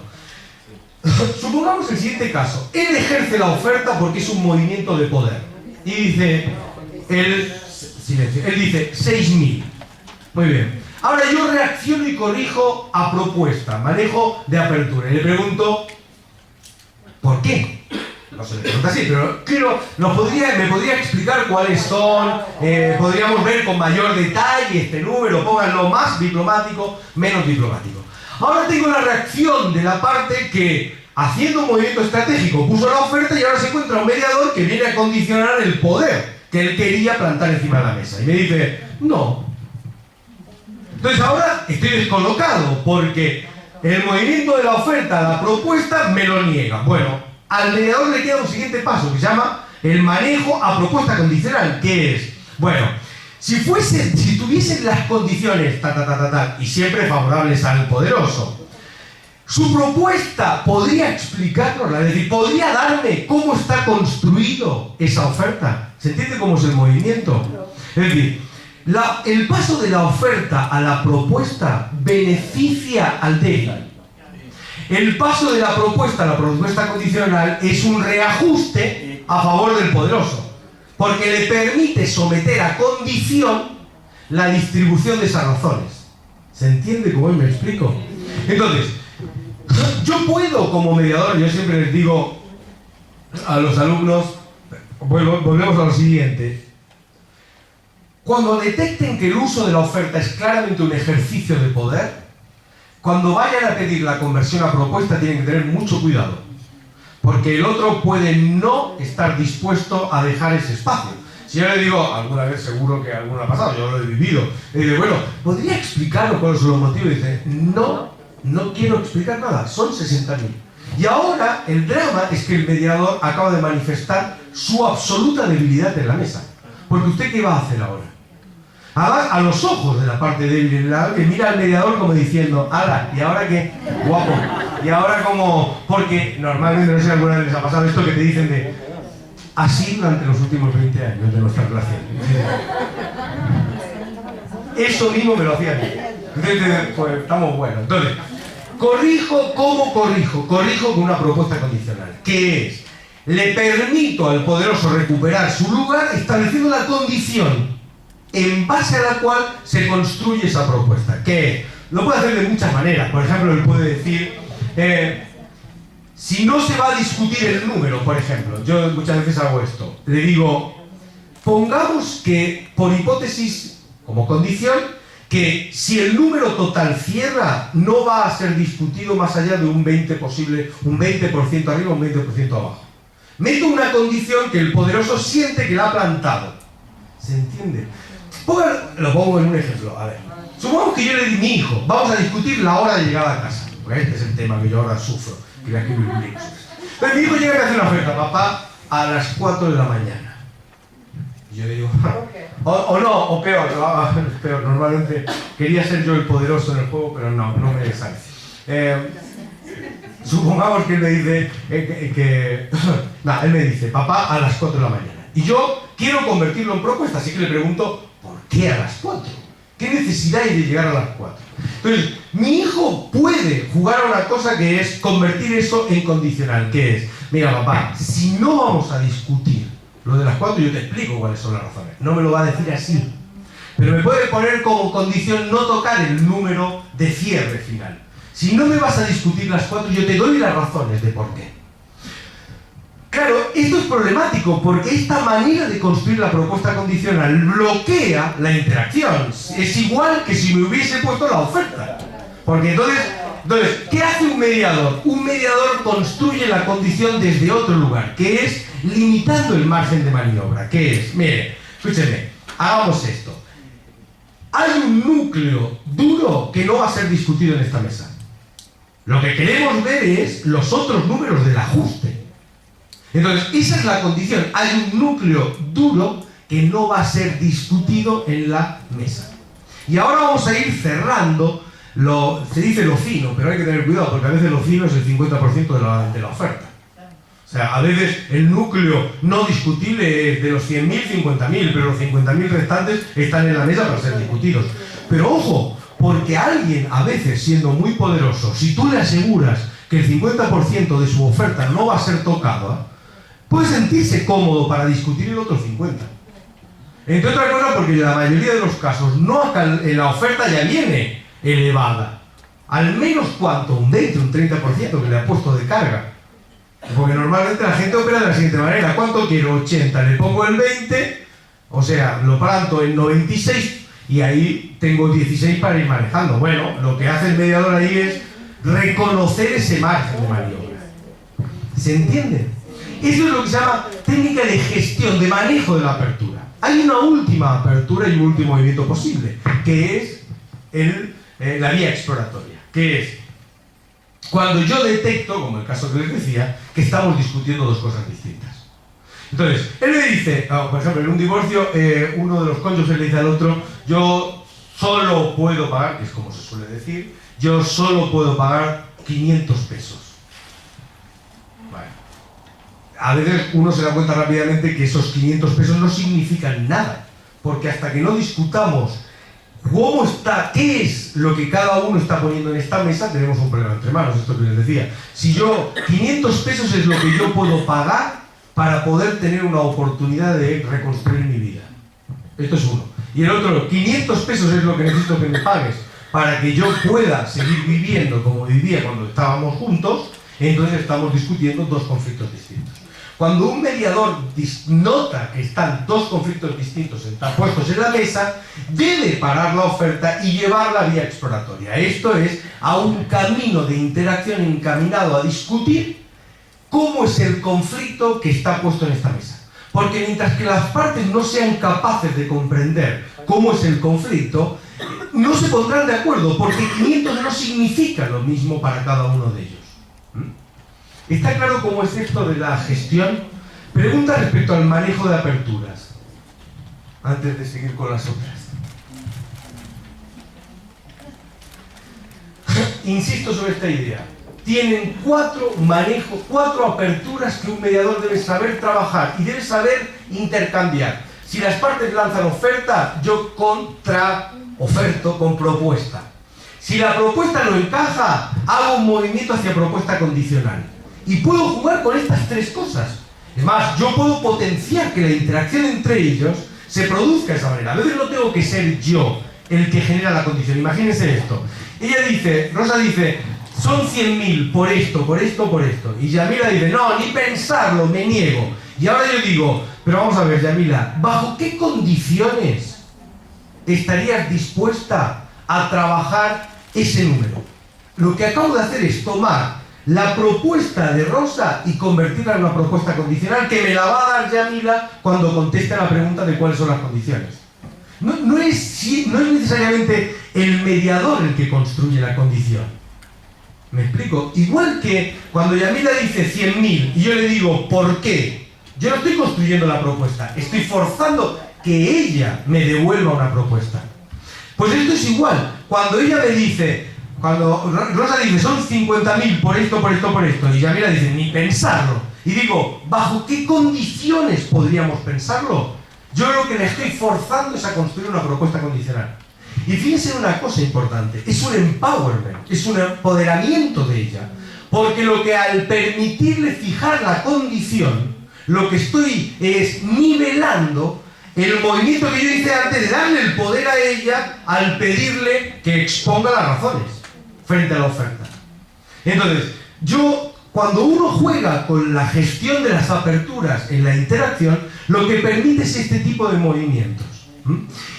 Supongamos el siguiente caso. Él ejerce la oferta porque es un movimiento de poder. Y dice, él dice 6.000. Muy bien. Ahora yo reacciono y corrijo a propuesta, manejo de apertura. Y le pregunto, ¿por qué? no se le pregunta así, pero me podría explicar cuáles son, podríamos ver con mayor detalle este número, pónganlo más diplomático, menos diplomático. Ahora tengo la reacción de la parte que, haciendo un movimiento estratégico, puso la oferta y ahora se encuentra un mediador que viene a condicionar el poder que él quería plantar encima de la mesa. Y me dice, no. Entonces ahora estoy descolocado porque el movimiento de la oferta a la propuesta me lo niega. Bueno, al mediador le queda un siguiente paso que se llama el manejo a propuesta condicional, que es, bueno, si tuviesen las condiciones y siempre favorables al poderoso, su propuesta podría explicarnos, es decir, podría darme cómo está construido esa oferta. ¿Se entiende cómo es el movimiento? Es decir, el paso de la oferta a la propuesta beneficia al débil. El paso de la propuesta a la propuesta condicional es un reajuste a favor del poderoso, porque le permite someter a condición la distribución de esas razones. ¿Se entiende cómo me explico? Entonces, yo puedo como mediador, yo siempre les digo a los alumnos, volvemos a lo siguiente. Cuando detecten que el uso de la oferta es claramente un ejercicio de poder, cuando vayan a pedir la conversión a propuesta tienen que tener mucho cuidado, porque el otro puede no estar dispuesto a dejar ese espacio. Si yo le digo, alguna vez seguro que alguno ha pasado, yo lo he vivido, y digo, bueno, ¿podría explicaros cuáles son los motivos? Y dice, no quiero explicar nada, son 60.000. Y ahora el drama es que el mediador acaba de manifestar su absoluta debilidad en la mesa. Porque ¿usted qué va a hacer ahora? Además, a los ojos de la parte débil, que mira al mediador como diciendo, ¡hala! ¿Y ahora qué? Guapo. Y ahora como... Porque normalmente, no sé si alguna vez les ha pasado esto que te dicen de... Así durante los últimos 20 años de nuestra relación. Eso mismo me lo hacía a mí. Entonces, pues estamos buenos. Entonces, corrijo, ¿cómo corrijo? Corrijo con una propuesta condicional. ¿Qué es? Le permito al poderoso recuperar su lugar estableciendo la condición en base a la cual se construye esa propuesta. ¿Qué es? Lo puede hacer de muchas maneras. Por ejemplo, él puede decir, si no se va a discutir el número, por ejemplo, yo muchas veces hago esto, le digo, pongamos que, por hipótesis, como condición, que si el número total cierra, no va a ser discutido más allá de un 20% posible, un 20% arriba, un 20% abajo. Meto una condición que el poderoso siente que la ha plantado. ¿Se entiende? Lo pongo en un ejemplo. A ver, supongamos que yo le digo a mi hijo, vamos a discutir la hora de llegada a casa. Porque este es el tema que yo ahora sufro. Que voy a escribir un libro. Entonces mi hijo llega y me hace una oferta, papá, a las 4 de la mañana. Y yo digo, o peor, normalmente quería ser yo el poderoso en el juego, pero no me sale. Supongamos que él me dice él me dice, papá, a las 4 de la mañana. Y yo quiero convertirlo en propuesta, así que le pregunto, ¿por qué a las 4? ¿Qué necesidad hay de llegar a las 4? Entonces, mi hijo puede jugar a una cosa que es convertir eso en condicional, que es, mira papá, si no vamos a discutir lo de las 4, yo te explico cuáles son las razones. No me lo va a decir así. Pero me puede poner como condición no tocar el número de cierre final. Si no me vas a discutir las 4, yo te doy las razones de por qué. Claro, esto es problemático porque esta manera de construir la propuesta condicional bloquea la interacción. Es igual que si me hubiese puesto la oferta. Porque entonces, ¿qué hace un mediador? Un mediador construye la condición desde otro lugar, que es limitando el margen de maniobra. ¿Qué es? Mire, escúchenme, hagamos esto. Hay un núcleo duro que no va a ser discutido en esta mesa. Lo que queremos ver es los otros números del ajuste. Entonces, esa es la condición. Hay un núcleo duro que no va a ser discutido en la mesa. Y ahora vamos a ir cerrando, se dice lo fino, pero hay que tener cuidado, porque a veces lo fino es el 50% de la oferta. O sea, a veces el núcleo no discutible es de los 100.000, 50.000, pero los 50.000 restantes están en la mesa para ser discutidos. Pero ojo, porque alguien, a veces siendo muy poderoso, si tú le aseguras que el 50% de su oferta no va a ser tocada, puede sentirse cómodo para discutir el otro 50%. Entre otras cosas porque en la mayoría de los casos la oferta ya viene elevada. Al menos ¿cuánto? Un 20, un 30% que le ha puesto de carga. Porque normalmente la gente opera de la siguiente manera: ¿cuánto quiero? 80, le pongo el 20, o sea, lo planto en 96 y ahí tengo 16 para ir manejando. Bueno, lo que hace el mediador ahí es reconocer ese margen de maniobra. ¿Se entiende? Eso es lo que se llama técnica de gestión, de manejo de la apertura. Hay una última apertura y un último movimiento posible, que es la vía exploratoria, que es cuando yo detecto, como el caso que les decía, que estamos discutiendo dos cosas distintas. Entonces, él me dice, por ejemplo, en un divorcio, uno de los cónyuges le dice al otro: yo solo puedo pagar, que es como se suele decir, yo solo puedo pagar 500 pesos. Vale. A veces uno se da cuenta rápidamente que esos 500 pesos no significan nada, porque hasta que no discutamos cómo está, qué es lo que cada uno está poniendo en esta mesa, tenemos un problema entre manos. Esto que les decía, si yo 500 pesos es lo que yo puedo pagar para poder tener una oportunidad de reconstruir mi vida, esto es uno. Y el otro, 500 pesos es lo que necesito que me pagues para que yo pueda seguir viviendo como vivía cuando estábamos juntos. Entonces estamos discutiendo dos conflictos distintos. Cuando un mediador nota que están dos conflictos distintos puestos en la mesa, debe parar la oferta y llevar la vía exploratoria. Esto es a un camino de interacción encaminado a discutir cómo es el conflicto que está puesto en esta mesa. Porque mientras que las partes no sean capaces de comprender cómo es el conflicto, no se pondrán de acuerdo, porque 500 no significa lo mismo para cada uno de ellos. ¿Está claro cómo es esto de la gestión? Pregunta respecto al manejo de aperturas, antes de seguir con las otras. Insisto sobre esta idea. Tienen cuatro aperturas que un mediador debe saber trabajar y debe saber intercambiar. Si las partes lanzan oferta, yo contraoferto con propuesta. Si la propuesta no encaja, hago un movimiento hacia propuesta condicional. Y puedo jugar con estas tres cosas. Es más, yo puedo potenciar que la interacción entre ellos se produzca de esa manera. A veces no tengo que ser yo el que genera la condición. Imagínense esto. Rosa dice, son 100.000 por esto, por esto, por esto. Y Yamila dice, no, ni pensarlo, me niego. Y ahora yo digo, pero vamos a ver, Yamila, ¿bajo qué condiciones estarías dispuesta a trabajar ese número? Lo que acabo de hacer es tomar la propuesta de Rosa y convertirla en una propuesta condicional que me la va a dar Yamila cuando conteste la pregunta de cuáles son las condiciones. No es necesariamente el mediador el que construye la condición. ¿Me explico? Igual que cuando Yamila dice 100.000 y yo le digo ¿por qué? Yo no estoy construyendo la propuesta, estoy forzando que ella me devuelva una propuesta. Pues esto es igual. Cuando ella me dice, cuando Rosa dice son 50.000 por esto, por esto, por esto, y Yamila dice ni pensarlo, y digo, ¿bajo qué condiciones podríamos pensarlo? Yo lo que le estoy forzando es a construir una propuesta condicional. Y fíjense en una cosa importante, es un empowerment, es un empoderamiento de ella, porque lo que al permitirle fijar la condición, lo que estoy es nivelando el movimiento que yo hice antes de darle el poder a ella al pedirle que exponga las razones frente a la oferta. Entonces, cuando uno juega con la gestión de las aperturas en la interacción, lo que permite es este tipo de movimientos.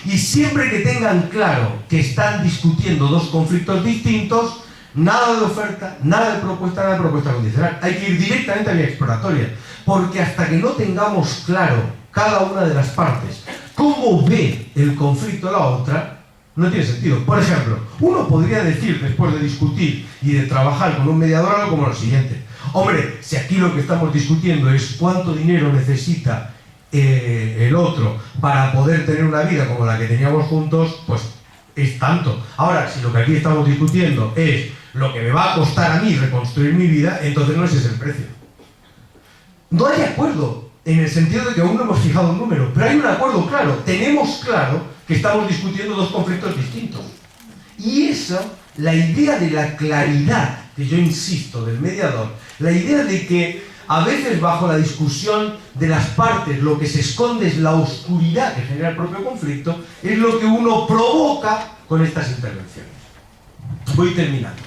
Y siempre que tengan claro que están discutiendo dos conflictos distintos, nada de oferta, nada de propuesta condicional. Hay que ir directamente a vía exploratoria, porque hasta que no tengamos claro cada una de las partes cómo ve el conflicto la otra, no tiene sentido. Por ejemplo, uno podría decir, después de discutir y de trabajar con un mediador, algo como lo siguiente: hombre, si aquí lo que estamos discutiendo es cuánto dinero necesita el otro para poder tener una vida como la que teníamos juntos, pues es tanto. Ahora, si lo que aquí estamos discutiendo es lo que me va a costar a mí reconstruir mi vida, entonces no ese es el precio. No hay acuerdo, en el sentido de que aún no hemos fijado un número, pero hay un acuerdo claro. Tenemos claro que estamos discutiendo dos conflictos distintos. Y eso, la idea de la claridad, que yo insisto, del mediador, la idea de que a veces bajo la discusión de las partes lo que se esconde es la oscuridad que genera el propio conflicto, es lo que uno provoca con estas intervenciones. Voy terminando.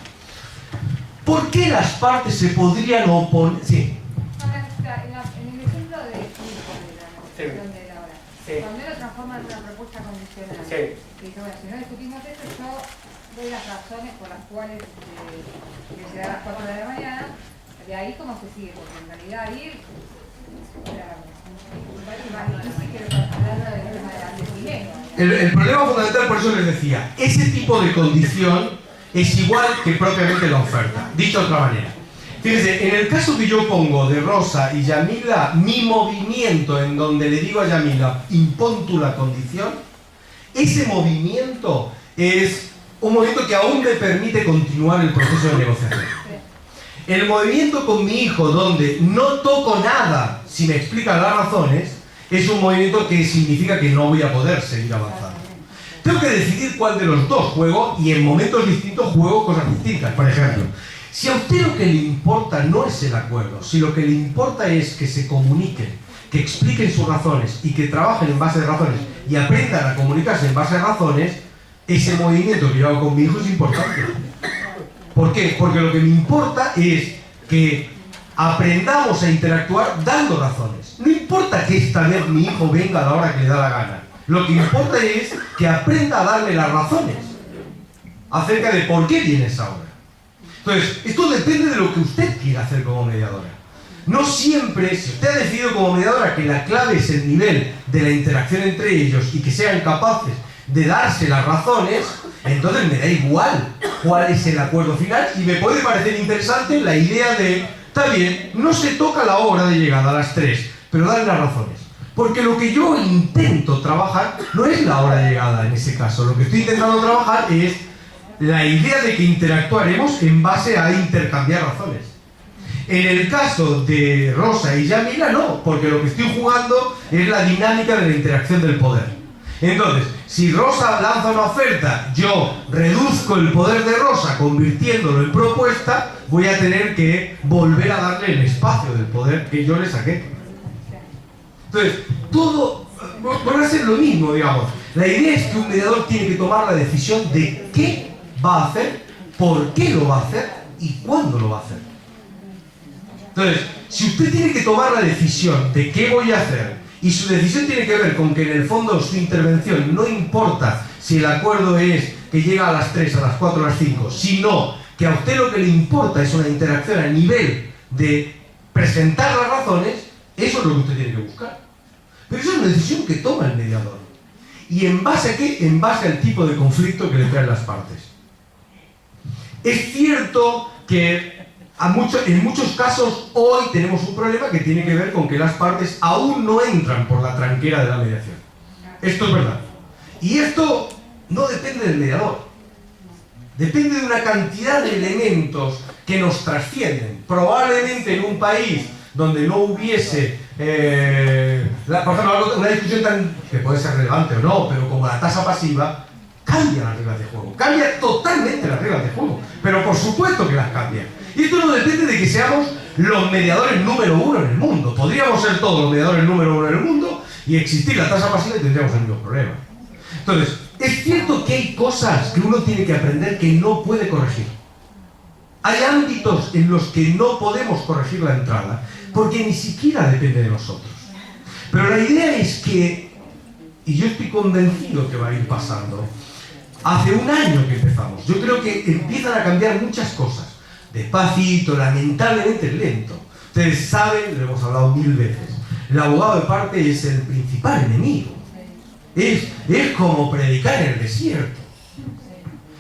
¿Por qué las partes se podrían oponer? Sí. Sí. donde él ahora. Sí. Cuando él lo transforma en una propuesta condicional, Sí. y dice, bueno, si no discutimos esto, yo doy las razones por las cuales que se da a las 4 de la mañana, de ahí cómo se sigue, porque en realidad ahí más difícil que hablar del tema de la desingeniería. El problema fundamental, por eso les decía, ese tipo de condición es igual que propiamente la oferta. Dicho de otra manera, fíjense, en el caso que yo pongo de Rosa y Yamila, mi movimiento en donde le digo a Yamila, impón tú la condición, ese movimiento es un movimiento que aún me permite continuar el proceso de negociación. El movimiento con mi hijo, donde no toco nada si me explican las razones, es un movimiento que significa que no voy a poder seguir avanzando. Tengo que decidir cuál de los dos juego, y en momentos distintos juego cosas distintas. Por ejemplo, si a usted lo que le importa no es el acuerdo, si lo que le importa es que se comuniquen, que expliquen sus razones y que trabajen en base a razones y aprendan a comunicarse en base a razones, ese movimiento que yo hago con mi hijo es importante. ¿Por qué? Porque lo que me importa es que aprendamos a interactuar dando razones. No importa que esta vez mi hijo venga a la hora que le da la gana. Lo que importa es que aprenda a darme las razones acerca de por qué viene esa hora. Entonces, esto depende de lo que usted quiera hacer como mediadora. No siempre, si usted ha decidido como mediadora que la clave es el nivel de la interacción entre ellos y que sean capaces de darse las razones, entonces me da igual cuál es el acuerdo final, y me puede parecer interesante la idea de, está bien, no se toca la hora de llegada a las 3, pero dale las razones. Porque lo que yo intento trabajar no es la hora de llegada en ese caso, lo que estoy intentando trabajar es la idea de que interactuaremos en base a intercambiar razones. En el caso de Rosa y Yamila no, porque lo que estoy jugando es la dinámica de la interacción del poder. Entonces, si Rosa lanza una oferta, yo reduzco el poder de Rosa convirtiéndolo en propuesta, voy a tener que volver a darle el espacio del poder que yo le saqué. Entonces, todo va a ser lo mismo, digamos. La idea es que un mediador tiene que tomar la decisión de qué va a hacer, por qué lo va a hacer y cuándo lo va a hacer. Entonces, si usted tiene que tomar la decisión de qué voy a hacer, y su decisión tiene que ver con que en el fondo su intervención no importa si el acuerdo es que llega a las 3, a las 4, a las 5, sino que a usted lo que le importa es una interacción a nivel de presentar las razones, eso es lo que usted tiene que buscar. Pero eso es una decisión que toma el mediador. ¿Y en base a qué? En base al tipo de conflicto que le traen las partes. Es cierto que en muchos casos hoy tenemos un problema que tiene que ver con que las partes aún no entran por la tranquera de la mediación. Esto es verdad. Y esto no depende del mediador. Depende de una cantidad de elementos que nos trascienden. Probablemente en un país donde no hubiese, por ejemplo, una discusión que puede ser relevante o no, pero como la tasa pasiva, cambia las reglas de juego. Cambia totalmente las reglas de juego. Pero por supuesto que las cambia. Y esto no depende de que seamos los mediadores número 1 en el mundo. Podríamos ser todos los mediadores número 1 en el mundo y existir la tasa pasiva y tendríamos el mismo problema. Entonces, es cierto que hay cosas que uno tiene que aprender que no puede corregir. Hay ámbitos en los que no podemos corregir la entrada porque ni siquiera depende de nosotros. Pero la idea es que, y yo estoy convencido que va a ir pasando, hace un año que empezamos, yo creo que empiezan a cambiar muchas cosas. Despacito, lamentablemente lento. Ustedes saben, lo hemos hablado 1000 veces, el abogado de parte es el principal enemigo. Es como predicar en el desierto.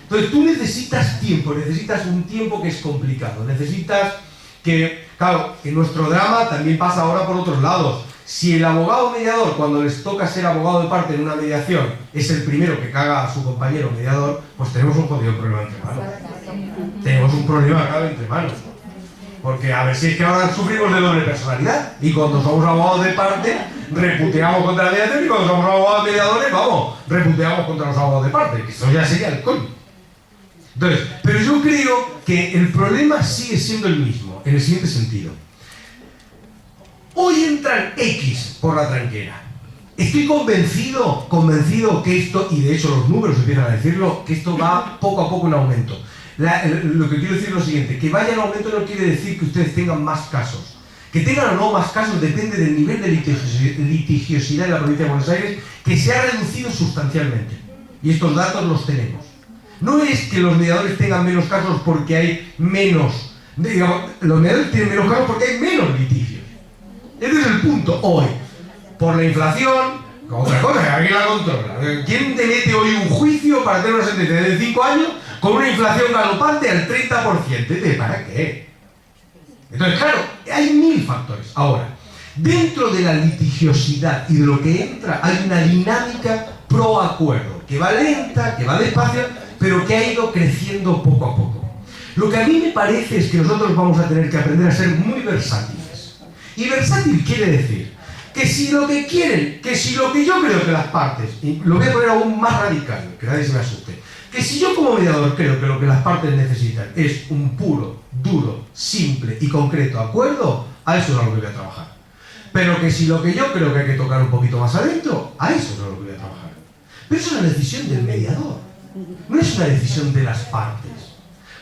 Entonces tú necesitas tiempo, necesitas un tiempo que es complicado, necesitas que, claro, en nuestro drama también pasa ahora por otros lados. Si el abogado mediador, cuando les toca ser abogado de parte en una mediación, es el primero que caga a su compañero mediador, pues tenemos un jodido problema entre manos. Tenemos un problema grave entre manos. Porque a ver si es que ahora sufrimos de doble personalidad. Y cuando somos abogados de parte, reputeamos contra la mediación, y cuando somos abogados mediadores, vamos, reputeamos contra los abogados de parte. Que eso ya sería el coño. Entonces, pero yo creo que el problema sigue siendo el mismo, en el siguiente sentido. Hoy entran X por la tranquera. Estoy convencido que esto, y de hecho los números empiezan a decirlo, que esto va poco a poco en aumento. Lo que quiero decir es lo siguiente, que vaya en aumento no quiere decir que ustedes tengan más casos. Que tengan o no más casos depende del nivel de litigiosidad en la provincia de Buenos Aires, que se ha reducido sustancialmente. Y estos datos los tenemos. No es que los mediadores tengan menos casos porque hay menos, digamos, los mediadores tienen menos casos porque hay menos litigios. Ese es el punto hoy. Por la inflación, otra cosa, que alguien la controla. ¿Quién te mete hoy un juicio para tener una sentencia de 5 años con una inflación galopante al 30%? ¿Para qué? Entonces, claro, hay 1000 factores. Ahora, dentro de la litigiosidad y de lo que entra, hay una dinámica pro acuerdo, que va lenta, que va despacio, pero que ha ido creciendo poco a poco. Lo que a mí me parece es que nosotros vamos a tener que aprender a ser muy versátiles. Y versátil quiere decir que si lo que quieren, que si lo que yo creo que las partes, y lo voy a poner aún más radical, que nadie se me asuste, que si yo como mediador creo que lo que las partes necesitan es un puro, duro, simple y concreto acuerdo, a eso es a lo que voy a trabajar. Pero que si lo que yo creo que hay que tocar un poquito más adentro, a eso es a lo que voy a trabajar. Pero eso es una decisión del mediador, no es una decisión de las partes.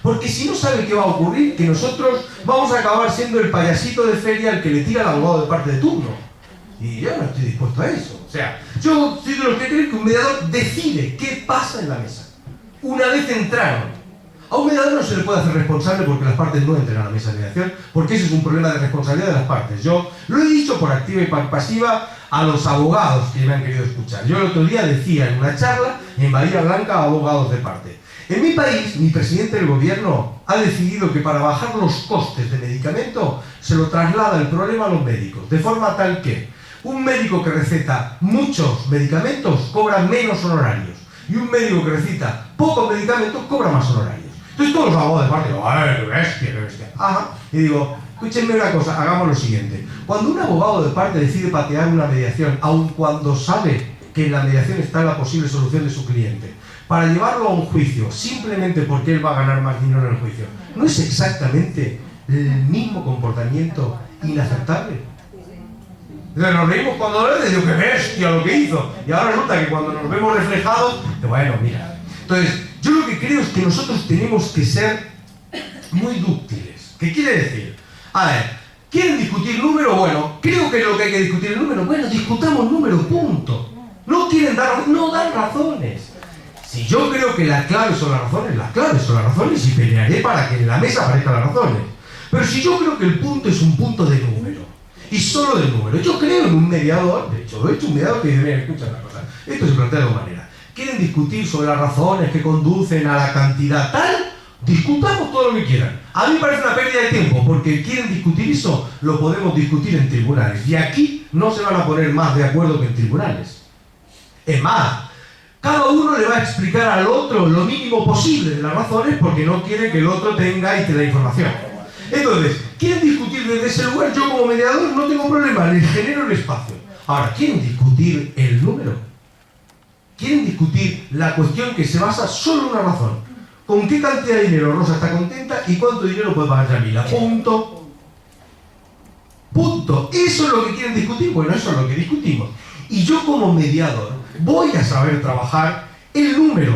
Porque si no sabe qué va a ocurrir, que nosotros vamos a acabar siendo el payasito de feria al que le tira al abogado de parte de turno. Y yo no estoy dispuesto a eso. O sea, yo soy de los que creen que un mediador decide qué pasa en la mesa. Una vez entraron. A un mediador no se le puede hacer responsable porque las partes no entren a la mesa de mediación, porque eso es un problema de responsabilidad de las partes. Yo lo he dicho por activa y por pasiva a los abogados que me han querido escuchar. Yo el otro día decía en una charla en Bahía Blanca a abogados de parte. En mi país, mi presidente del gobierno ha decidido que para bajar los costes de medicamento se lo traslada el problema a los médicos, de forma tal que un médico que receta muchos medicamentos cobra menos honorarios y un médico que receta pocos medicamentos cobra más honorarios. Entonces todos los abogados de parte digo, ¡ay, qué bestia, qué bestia! Ajá. Y digo, escúchenme una cosa, hagamos lo siguiente. Cuando un abogado de parte decide patear una mediación, aun cuando sabe que en la mediación está la posible solución de su cliente, para llevarlo a un juicio, simplemente porque él va a ganar más dinero en el juicio, ¿no es exactamente el mismo comportamiento inaceptable? Entonces nos reímos cuando lo ves, digo, qué bestia lo que hizo. Y ahora resulta que cuando nos vemos reflejados, bueno, mira. Entonces, yo lo que creo es que nosotros tenemos que ser muy dúctiles. ¿Qué quiere decir? A ver, ¿quieren discutir número? Bueno, creo que lo que hay que discutir el número. Bueno, discutamos número, punto. No quieren dar, no dan razones. Si yo creo que las claves son las razones y pelearé para que en la mesa aparezcan las razones. Pero si yo creo que el punto es un punto de número, y solo de número, yo creo en un mediador, de hecho, he hecho un mediador que dice, mira, escucha una cosa, esto se plantea de una manera. ¿Quieren discutir sobre las razones que conducen a la cantidad tal? Discutamos todo lo que quieran. A mí me parece una pérdida de tiempo, porque quieren discutir eso, lo podemos discutir en tribunales. Y aquí no se van a poner más de acuerdo que en tribunales. Es más, cada uno le va a explicar al otro lo mínimo posible de las razones porque no quiere que el otro tenga y te da información. Entonces, ¿quieren discutir desde ese lugar? Yo como mediador no tengo problema, les genero el espacio. Ahora, ¿quieren discutir el número? ¿Quieren discutir la cuestión que se basa solo en una razón? ¿Con qué cantidad de dinero Rosa está contenta y cuánto dinero puede pagar Yamila? Punto. Punto. ¿Eso es lo que quieren discutir? Bueno, eso es lo que discutimos. Y yo como mediador voy a saber trabajar el número.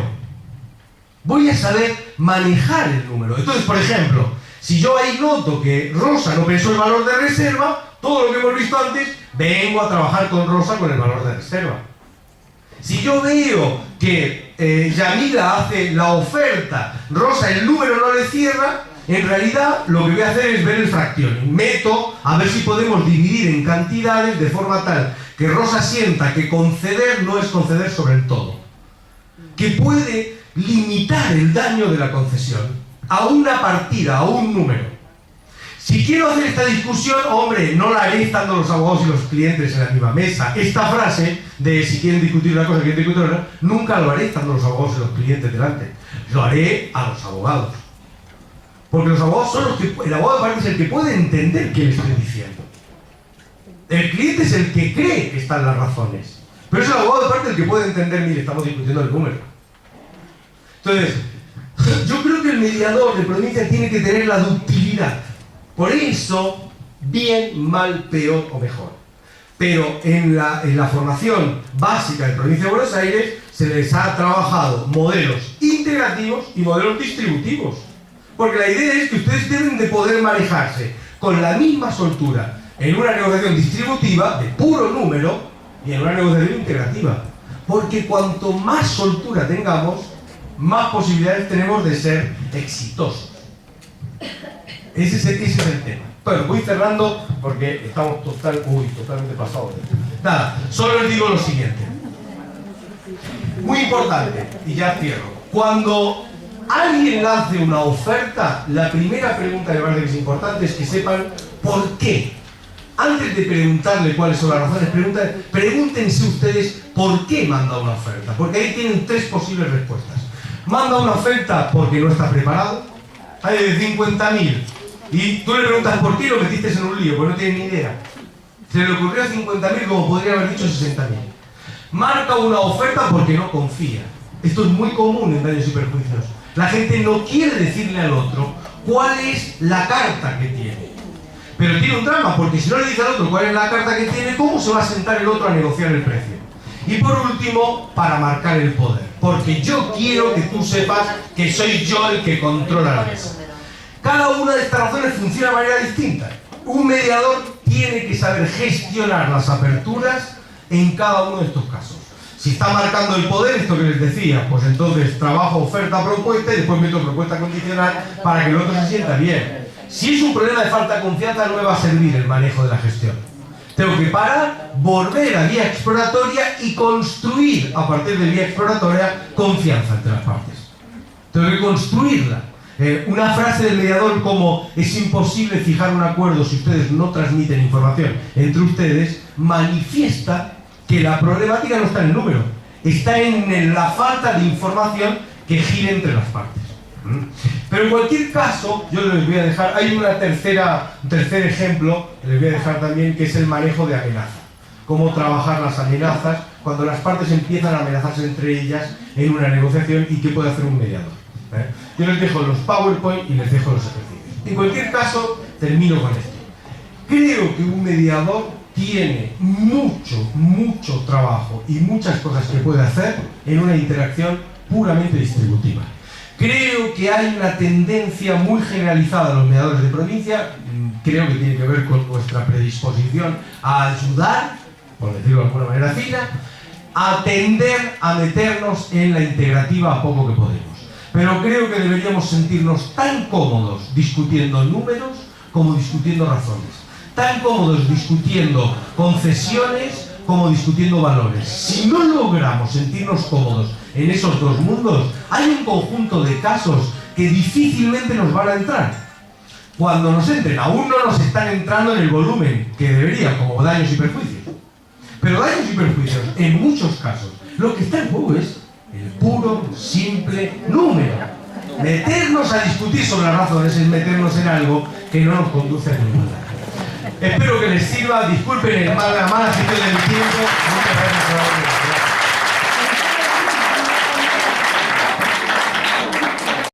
Voy a saber manejar el número. Entonces, por ejemplo, si yo ahí noto que Rosa no pensó el valor de reserva, todo lo que hemos visto antes, vengo a trabajar con Rosa con el valor de reserva. Si yo veo que Yamila hace la oferta, Rosa el número no le cierra, en realidad lo que voy a hacer es ver el fracción. Meto a ver si podemos dividir en cantidades de forma tal que Rosa sienta que conceder no es conceder sobre el todo. Que puede limitar el daño de la concesión a una partida, a un número. Si quiero hacer esta discusión, hombre, no la haré estando los abogados y los clientes en la misma mesa. Esta frase de si quieren discutir una cosa, quieren discutir otra, nunca lo haré estando los abogados y los clientes delante. Lo haré a los abogados. Porque los abogados son los que... El abogado de parte es el que puede entender qué le estoy diciendo. El cliente es el que cree que están las razones. Pero es el abogado de parte el que puede entender, mire, estamos discutiendo el número. Entonces, yo creo que el mediador de provincia tiene que tener la ductilidad. Por eso, bien, mal, peor o mejor. Pero en la formación básica de provincia de Buenos Aires se les ha trabajado modelos integrativos y modelos distributivos. Porque la idea es que ustedes deben de poder manejarse con la misma soltura en una negociación distributiva de puro número y en una negociación integrativa. Porque cuanto más soltura tengamos, más posibilidades tenemos de ser exitosos. Ese es el tema. Bueno, voy cerrando porque estamos totalmente pasados. Nada, solo les digo lo siguiente. Muy importante, y ya cierro. Cuando alguien lance una oferta, la primera pregunta que me parece que es importante es que sepan por qué. Antes de preguntarle cuáles son las razones, pregúntense ustedes por qué manda una oferta. Porque ahí tienen tres posibles respuestas. Manda una oferta porque no está preparado. Hay de 50.000. Y tú le preguntas por qué lo metiste en un lío, porque no tiene ni idea. Se le ocurrió a 50.000 como podría haber dicho 60.000. Marca una oferta porque no confía. Esto es muy común en daños y perjuicios. La gente no quiere decirle al otro cuál es la carta que tiene. Pero tiene un drama, porque si no le dice al otro cuál es la carta que tiene, ¿cómo se va a sentar el otro a negociar el precio? Y por último, para marcar el poder. Porque yo quiero que tú sepas que soy yo el que controla la mesa. Cada una de estas razones funciona de manera distinta. Un mediador tiene que saber gestionar las aperturas en cada uno de estos casos. Si está marcando el poder, esto que les decía, pues entonces trabajo oferta propuesta y después meto propuesta condicional para que el otro se sienta bien. Si es un problema de falta de confianza, no me va a servir el manejo de la gestión. Tengo que parar, volver a vía exploratoria y construir a partir de vía exploratoria confianza entre las partes. Tengo que construirla. Una frase del mediador como es imposible fijar un acuerdo si ustedes no transmiten información entre ustedes, manifiesta que la problemática no está en el número, está en la falta de información que gire entre las partes. Pero en cualquier caso, yo les voy a dejar, hay un tercer ejemplo, les voy a dejar también, que es el manejo de amenazas. Cómo trabajar las amenazas cuando las partes empiezan a amenazarse entre ellas en una negociación y qué puede hacer un mediador. Yo les dejo los PowerPoint y les dejo los ejercicios. En cualquier caso, termino con esto. Creo que un mediador tiene mucho trabajo y muchas cosas que puede hacer en una interacción puramente distributiva. Creo que hay una tendencia muy generalizada de los mediadores de provincia, creo que tiene que ver con nuestra predisposición a ayudar, por decirlo de alguna manera fina, a tender a meternos en la integrativa a poco que podemos. Pero creo que deberíamos sentirnos tan cómodos discutiendo números como discutiendo razones. Tan cómodos discutiendo concesiones como discutiendo valores. Si no logramos sentirnos cómodos en esos dos mundos, hay un conjunto de casos que difícilmente nos van a entrar. Cuando nos entren, aún no nos están entrando en el volumen que deberían, como daños y perjuicios. Pero daños y perjuicios, en muchos casos, lo que está en juego es el puro, simple número. Meternos a discutir sobre las razones es meternos en algo que no nos conduce a ningún lado. Espero que les sirva, disculpen la mala gestión de mi tiempo.